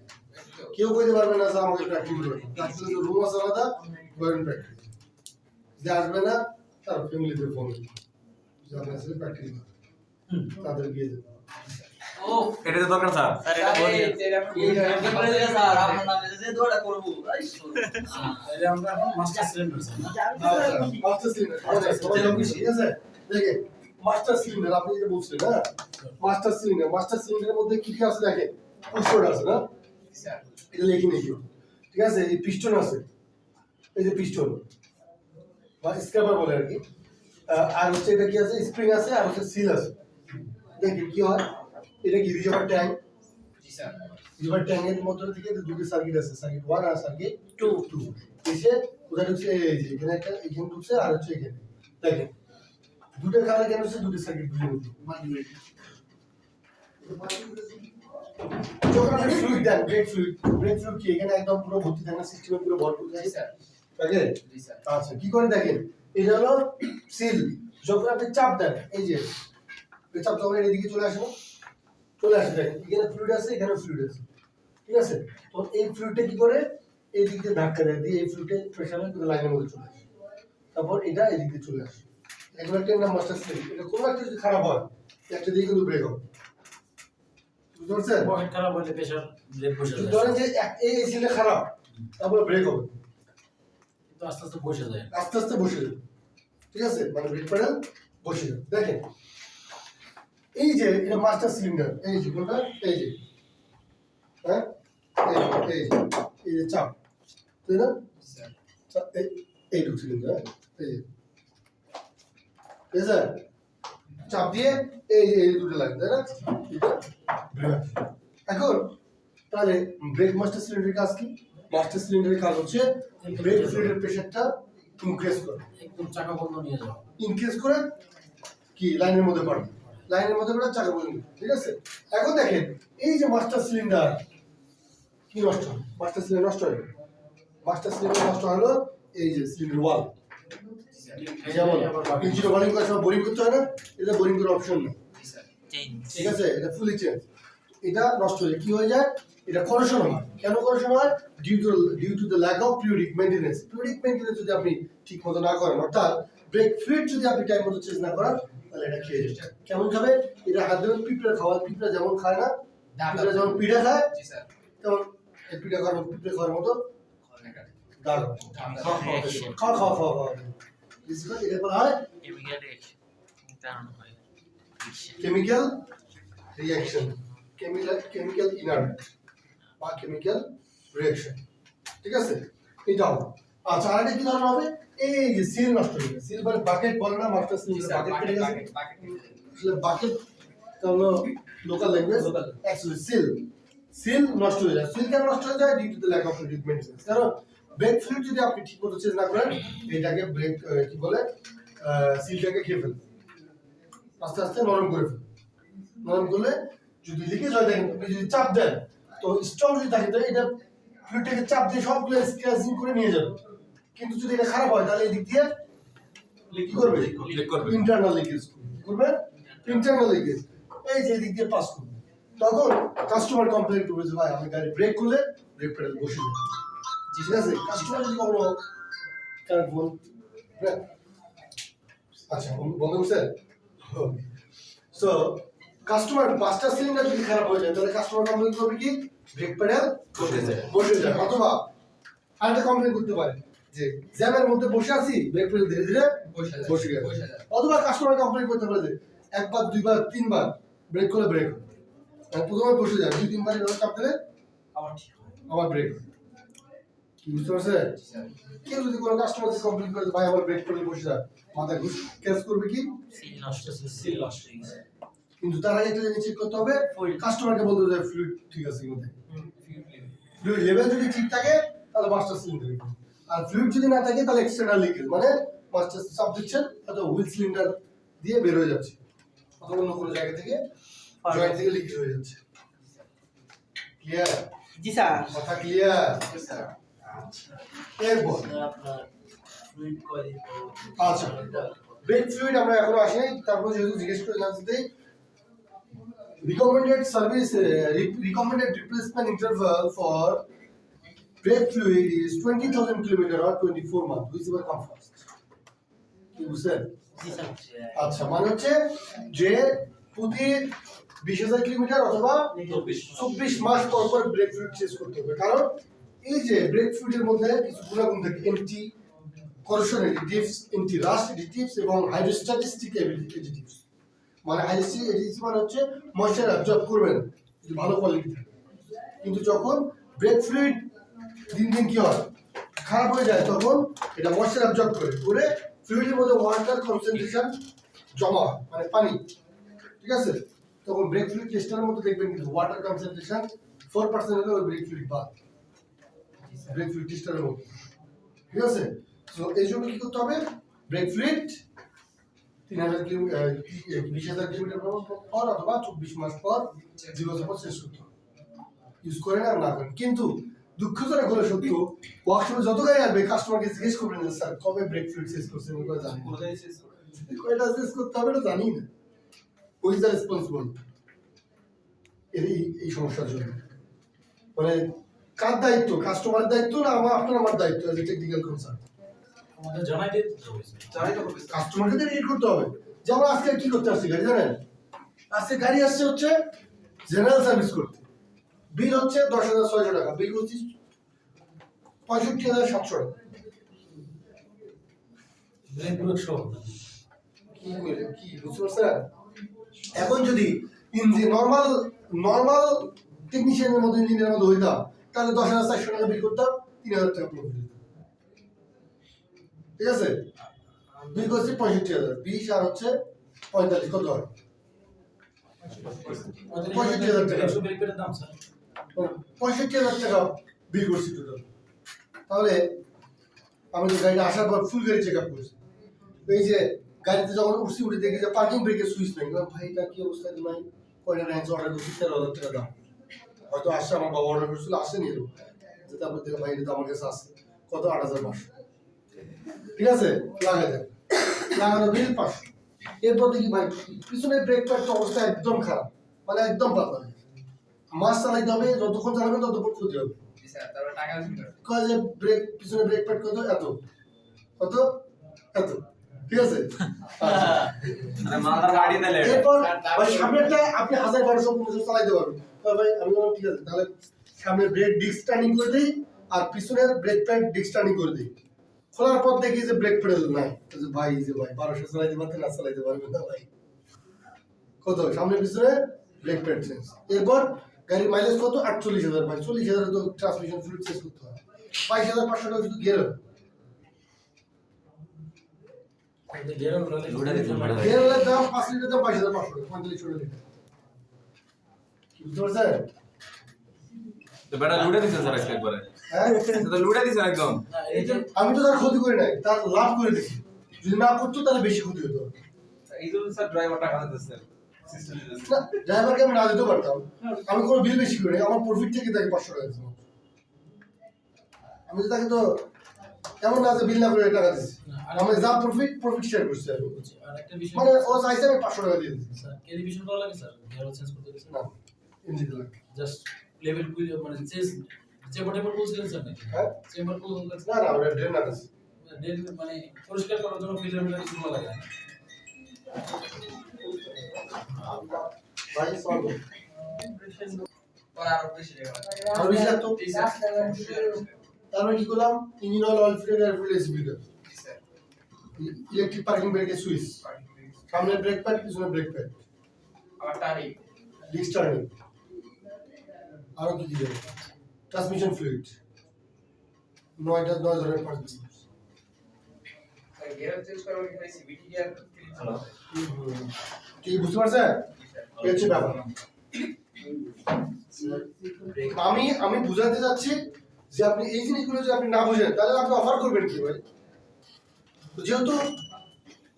কেউ কইতে পারবে না স্যার আমাকে প্র্যাকটিক্যাল করে, প্র্যাকটিক্যাল রুম আছে আলাদা, করেন প্র্যাকটিক্যাল, যে আসবে না তার ফ্যামিলিতে ফোন যে আপনার সাথে প্র্যাকটিক্যাল তাদের গিয়ে যাবে। ও এটা তো দরকার স্যার স্যার এটা বলি স্যার আপনার নামে যে দোয়াটা করব তাহলে আমরা এখন মাস্টার সিলিন্ডার স্যার না? মাস্টার সিলিন্ডার ঠিক আছে? দেখেন মাস্টার সিলিন্ডার আপনি যেটা বলছিলেন, হ্যাঁ মাস্টার সিলিন্ডারের মধ্যে কি কি আছে দেখেন, পিস্টন আছে না, এটা লিখে নিই, ঠিক আছে? এই পিস্টন আছে, এই যে পিস্টন বা স্ক্র্যাপার বলে আর কি, আর হচ্ছে এটা কি আছে, স্প্রিং আছে, আর হচ্ছে সিল আছে। দেখেন কি হয়, এটা কি রিজার্ভার ট্যাঙ্ক, রিজার্ভার ট্যাঙ্কের মধ্যে থেকে দুটো সার্কিট আছে, সার্কিট 1 আর সার্কিট 2 এসে কোথায় ঢুকছে, এই যে এখানে একটা এখানে ঢুকছে আর হচ্ছে এখানে, দেখেন দুটো কালার কেন হচ্ছে, দুটো সার্কিট দুটো যখন আপনি ফ্লুইড দেন, ব্রেক ফ্লুইড কি এখানে একদম পুরো ভর্তি থাকে না, সিস্টেমে পুরো ভরপুর থাকে স্যার, তাই আচ্ছা কি করে দেখেন, এটা হলো সিল, যখন আপনি চাপ দেন এই যে চাপ যখন এদিকে চলে আসে না, চলে আসে দেখেন এখানে ফ্লুইড আছে, এখানে ফ্লুইড আছে, ঠিক আছে? তো এই ফ্লুইডটা কি করে এই দিক দিয়ে ধাক্কা দেয়, দিয়ে এই ফ্লুইডে প্রেসার হয়ে লাইনের মধ্যে চলে আসে, তারপর এটা এই দিক দিয়ে চলে আসে। এখন একটা নাম মাস্টার সিলিন্ডার, এটা কোনো একটা যদি খারাপ হয় একটা দিয়ে কিন্তু ব্রেক হবে, বুঝতে পারছেন? পকেট খারাপ হলে প্রেসার ব্রেক বসে যায়, ধরেন যে এই সিলিন্ডার খারাপ, তারপরে ব্রেক হবে, কিন্তু আস্তে আস্তে বসে যায়। আস্তে আস্তে বসে যাবে, ঠিক আছে? মানে ব্রেক প্যাডেল বসে যাবে। দেখেন এই যে এটা মাস্টার সিলিন্ডার, এই যে কোনটা, এই যে হ্যাঁ এই যে চাপ, তাই না? এইটুকু সিলিন্ডার, এই যে, ঠিক আছে, চাপ দিয়ে এই যে এই দুটো লাগবে, তাই না? এটা ব্রেক। এখন তাহলে ব্রেক মাস্টার সিলিন্ডারের কাজ কি? মাস্টার সিলিন্ডারের কাজ হচ্ছে ব্রেক ফ্লুইডের প্রেসারটা ইনক্রিজ করে, একদম চাকা বন্ধ নিয়ে যাও। ইনক্রিজ করে কি লাইনের মধ্যে পড়ে, লাইনের মধ্যে পড়ে চাকা বন্ধ, ঠিক আছে? এখন দেখেন এই যে মাস্টার সিলিন্ডার কি নষ্ট হয়? মাস্টার সিলিন্ডার নষ্ট হয়, মাস্টার সিলিন্ডার নষ্ট হলো এই যে সিলিন্ডার ওয়াল, যেমন ইঞ্জিন ওয়ারিং করার সময় বোরিং করতে হয় না, এটা বোরিং করার অপশন নেই, ঠিক আছে? এটা ফুলি চেঞ্জ, এটা নষ্ট হয়ে কি হয়ে যায়? এটা করোশন হয়। কেন করোশন হয়? Due to the lack of periodic maintenance. Periodic maintenance যদি আপনি ঠিক মতো না করেন, অর্থাৎ ব্রেক ফ্লুইড যদি আপনি টাইম মতো চেঞ্জ না করেন, তাহলে এটা খেয়ে যাবে। কেমন খাবে? এটা হাত দেবেন পিঁপড়ে খাওয়া, পিঁপড়ে যেমন খায় না, পিঁপড়ে যেমন পিঠা খায়, তেমন এই পিঠা খাওয়ার মতো, পিঁপড়ে খাওয়ার মতো দাঁড় খাওয়া খাওয়া খাওয়া খাওয়া এটা বলা হয় কেমিক্যাল রিঅ্যাকশন, কেমিক্যাল ইনার্ট বা কেমিক্যাল রিঅ্যাকশন, ঠিক আছে? এটাও আচ্ছা, আরেকটা কি ধরনের হবে? এই যে সিল নষ্ট হয়ে গেছে, সিল মানে বাকেট বলে না, মাস্টার সিলিন্ডার বাকেট কেটে গেছে, আসলে বাকেট হলো লোকাল ল্যাঙ্গুয়েজ, অ্যাকচুয়ালি সিল নষ্ট হয়ে যায়। সিল কেন নষ্ট হয়ে যায়? Due to the lack of treatment. কারণ ব্রেক ফ্লুইড যদি আপনি ঠিক মতো চেঞ্জ না করেন, এটাকে ব্রেক কি বলে, সিলটাকে খেয়ে ফেলবে, আস্তে আস্তে নরম করে ফেলবে। নরম করলে যদি লিকেজ হয়, দেখেন আপনি যদি চাপ দেন, তো স্ট্রং যদি থাকে, তো এটা ফ্লুইডটাকে চাপ দিয়ে সবগুলো স্ক্র্যাচিং করে নিয়ে যাবে। কিন্তু যদি এটা খারাপ হয়, তাহলে এই দিক দিয়ে কি করবে? ইন্টারনাল লিকেজ করবে, ইন্টারনাল লিকেজ এই যে দিক দিয়ে পাস করবে। তখন কাস্টমার কমপ্লেইন করবে যে ভাই আমি গাড়ি ব্রেক করলে ব্রেক প্যাডেল বসে যাবে, ঠিক আছে? কাস্টমার যদি কখনো কারেন্ট বল, আচ্ছা বন্ধ করছে। সো কাস্টমার মাস্টার সিলিন্ডার যদি খারাপ হয়ে যায়, তাহলে কাস্টমার কমপ্লেইন করবে কি? ব্রেক প্যাডেল বসে যায়। অথবা আরেকটা কমপ্লেইন করতে পারে যে জ্যামের মধ্যে বসে আছি, ব্রেক প্যাডেল ধীরে ধীরে বসে গেছে। অথবা কাস্টমার কমপ্লেইন করতে পারে যে একবার দুইবার তিনবার ব্রেক করলে ব্রেক হয়, প্রথমে বসে যায়, দুই তিনবার এভাবে চাপ দিলে আবার ব্রেক হয়। কি বুঝতে পারছে? কেউ যদি কোনো কাস্টমার কমপ্লেইন করে ভাই আমার ব্রেক প্যাডেল বসে যায়, মাথায় ঘুষ ক্যাচ করবে কি? সিল নষ্ট হয়ে গেছে। কিন্তু তার আগে একটা জিনিস চেক করতে হবে, কাস্টমারকে বলতে হবে ফ্লুইড ঠিক আছে কিনা। ফ্লুইড লেভেল যদি ঠিক থাকে, তাহলে মাস্টার সিলিন্ডার, আর ফ্লুইড যদি না থাকে, তাহলে এক্সটার্নাল লিকেজ, মানে মাস্টার চাপ দিচ্ছেন, হয়তো হুইল সিলিন্ডার দিয়ে বের হয়ে যাচ্ছে, অথবা অন্য কোনো জায়গা থেকে জয়েন্ট থেকে লিকেজ হয়ে যাচ্ছে। ক্লিয়ার? জি স্যার। কথা ক্লিয়ার? এরপর আচ্ছা, ব্রেক ফ্লুইড আমরা এখনো আসিনি, তারপর যেহেতু জিজ্ঞেস করে জানতে recommended replacement interval for brake fluid is 20,000 km or 24 months. Whichever comes first. কি বুঝছেন? জি স্যার। আচ্ছা, মানে হচ্ছে যে প্রতি 20,000 কিলোমিটার অথবা 24 মাস পর পর ব্রেক ফ্লুইড চেঞ্জ করতে হবে। কারণ এই যে ব্রেক ফ্লুইডের মধ্যে কিছু গুণাগুণ থাকে, এন্টি করোশন এডিটিভস, এন্টি রাস্ট এডিটিভস এবং হাইড্রোস্ট্যাটিক এডিটিভস। মানে হাইড্রোস্ট্যাটিক এডিটিভস মানে হচ্ছে ময়েশ্চার অ্যাবজর্ব করবে না যদি ভালো কোয়ালিটি থাকে। কিন্তু যখন ব্রেক ফ্লুইড দিন দিন কি হয়, খারাপ হয়ে যায়, তখন এটা ময়েশ্চার অ্যাবজর্ব করে ফ্লুইডের মধ্যে ওয়াটার কনসেন্ট্রেশন জমা হয়, মানে পানি, ঠিক আছে? তখন ব্রেক ফ্লুইড টেস্টারের মধ্যে দেখবেন কিন্তু ওয়াটার কনসেন্ট্রেশন 4% হলে ওই ব্রেক ফ্লুইড বাদ, ব্রেক ফ্লুইড টেস্টারের মধ্যে, ঠিক আছে? সো এই জন্য কি করতে হবে? ব্রেক ফ্লুইড 20,000 কিলোমিটার পর অথবা 24 মাস পর 0 পর শেষ করতে হবে, ইউজ করেন আর না করেন। কিন্তু দুঃখজনক হলে সত্য, ওয়ার্কশপে যত গাড়ি আসবে কাস্টমারকে জিজ্ঞেস করবেন যে স্যার কবে ব্রেক ফ্লুইড শেষ করছেন, ওগুলো জানি না, কয়টা শেষ করতে হবে এটা জানি না, ওই ইজ রেসপন্সিবল এই সমস্যার জন্য। মানে কার দায়িত্ব? কাস্টমারের দায়িত্ব না আমার দায়িত্ব এজ এ টেকনিক্যাল কনসার্ন? আমাদের জানাই দিতে হবে। কাস্টমারকে তো রিড করতে হবে। যেমন আজকে কি করতে আসছে গাড়ি জানেন? আজকে গাড়ি আসছে হচ্ছে জেনারেল সার্ভিস করতে, বিল হচ্ছে 10,600 টাকা, বিল হচ্ছে 65,700 টাকা। কি বুঝতে পারছেন? এখন যদি ইঞ্জিন নর্মাল টেকনিশিয়ানের মতো ইঞ্জিনিয়ারের মতো হইতাম, তাহলে 10,400 টাকা বিল করতাম, 3,000 টাকা প্রফিট হতো। ঠিক আছে বিল করছি 65,000 20 আর হচ্ছে 45 কত হয় 65,000 টাকা 100 ব্রেক প্যাডের দাম স্যার 65,000 টাকা বিল করছি টোটাল তাহলে আমি তো গাড়িটা আসার পর ফুল গাড়ি চেক আপ করছি এই যে গাড়িতে যখন উঠছি উঠে দেখি যে পার্কিং ব্রেকের সুইচ নাই ভাই এটা কি অবস্থা নাই কয়টা র্যাঞ্চ অর্ডার করছি 13,000 টাকা দাম হয়তো আসছে আমার বাবা অর্ডার করছিল আসেনি এরকম যে তারপর দেখে ভাই এটা তো আমার কাছে আছে কত 8,500 ঠিক আছে লাগাই দেন লাগানো বিল 500 এরপর দেখি ভাই পিছনে ব্রেক প্যাডটা অবস্থা একদম খারাপ মানে একদম পাতলা মাস চালাইতে হবে যতক্ষণ চালাবেন ততক্ষণ ক্ষতি হবে কয় যে ব্রেক পিছনে ব্রেক প্যাড কত এত কত এত ঠিক আছে মাথার গাড়ি দিলে এরপর ভাই সামনেরটা আপনি 1,000-1,200 চালাইতে পারবেন ভাই আমি বললাম ঠিক আছে তাহলে সামনে ব্রেক ডিস্ক টার্নিং করে দেই আর পিছনের ব্রেক প্যাড ডিস্ক টার্নিং করে দেই খোলার পর দেখি যে ব্রেক প্যাডেল নাই যে ভাই 1200 চালাইতে পারতেন না চালাইতে পারবেন না ভাই কত সামনে পিছনে ব্রেক প্যাড চেঞ্জ এরপর গাড়ির মাইলেজ কত 48,000 ভাই 40,000 তো ট্রান্সমিশন ফ্লুইড চেঞ্জ করতে হয় 22,500 টাকা শুধু গিয়ার গিয়ারের দাম 5 লিটার দাম 22,500 টাকা 45 লিটার কি বুঝতে পারছেন তো বেটা লুটে দিছে স্যার একবারে হ্যাঁ তো লুটে দিছে একদম আমি তো তার ক্ষতি করি নাই তার লাভ করে দিছি যদি না করতো তাহলে বেশি ক্ষতি হতো এই জন্য স্যার ড্রাইভার টাকা দিতেছে সিস্টেম না ড্রাইভারকে আমি না দিতে পারতাম আমি কোনো বিল বেশি করি নাই আমার প্রফিট থেকে তাকে 500 টাকা দিলাম আমি তো তাকে তো এমন না যে বিল না করে টাকা দিচ্ছি আমি যা প্রফিট শেয়ার করছি আমি আরেকটা বিষয় মানে ও চাইছে আমি 500 টাকা দিয়ে দিচ্ছি স্যার ক্যালিব্রেশন করা লাগে স্যার গিয়ার চেঞ্জ করতে গেছে না ইঞ্জিন লাগে জাস্ট লেভেল মানে চেঞ্জ চেম্বার টেম্বার বলছিলেন স্যার নাকি হ্যাঁ চেম্বার না না ওটা ড্রেন না আছে মানে পরিষ্কার করার জন্য ফিল্টার মিটার কিছু লাগে না ভাই সলভ আরো বেশি আর বেশি লাগতো তারপরে কি করলাম engine oil filter air filter speaker electric parking ব্রেকের সুইচ সামনে ব্রেক প্যাড পিছনে ব্রেক প্যাড আবার টারি ডিস্ক টার্নিং আরো কি দিবে ট্রান্সমিশন ফ্লুইড 9 ধরনের পার্টস গিয়ার চেঞ্জ করার পরে সিবিটি গিয়ার কি বুঝতে পারছেন এই হচ্ছে ব্যাপার আমি বুঝাতে যাচ্ছি যে আপনি এই জিনিসগুলো যদি আপনি না বুঝেন তাহলে আপনি অফার করবেন কি ভাই তো যেহেতু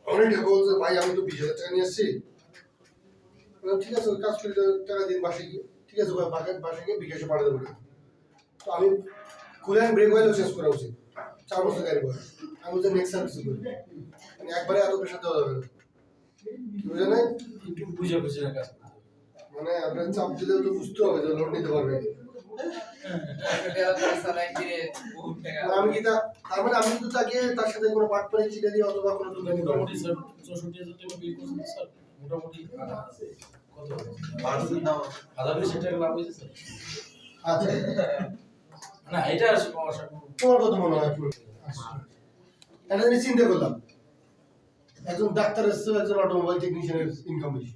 অলরেডি বলছে ভাই আমি তো 20,000 টাকা নিয়ে আসছি ঠিক আছে কাজ করে টাকা দিন বাসে গিয়ে ঠিক আছে ভাই বাসে গিয়ে বিকাশে পাঠাতে পারে তো আমি কুলিং ব্রেক অয়েল চেঞ্জ করা উচিত 4 বছর গাড়ি বয়স আমি তো নেক্সট সার্ভিস করি মানে একবারে এত প্রেশার দেওয়া যাবে না বুঝে নাই একটু বুঝে বুঝে কাজ মানে আপনার চাপ দিলে তো বুঝতে হবে যে লোড নিতে পারবে আমি কি তার মানে আমি কিন্তু তাকে তার সাথে কোনো পার্ট পারে চিঠি দিয়ে অথবা কোনো দোকানে মোটামুটি স্যার 64,000 টাকা বিল করছেন স্যার মোটামুটি কত ভার্সন দাও 1,000 টাকা লাভ হয়েছে স্যার আচ্ছা না এটা তোমার কত মনে হয় এটা আমি চিন্তা করলাম একজন ডাক্তার এসছে একজন অটোমোবাইল টেকনিশিয়ানের ইনকাম বেশি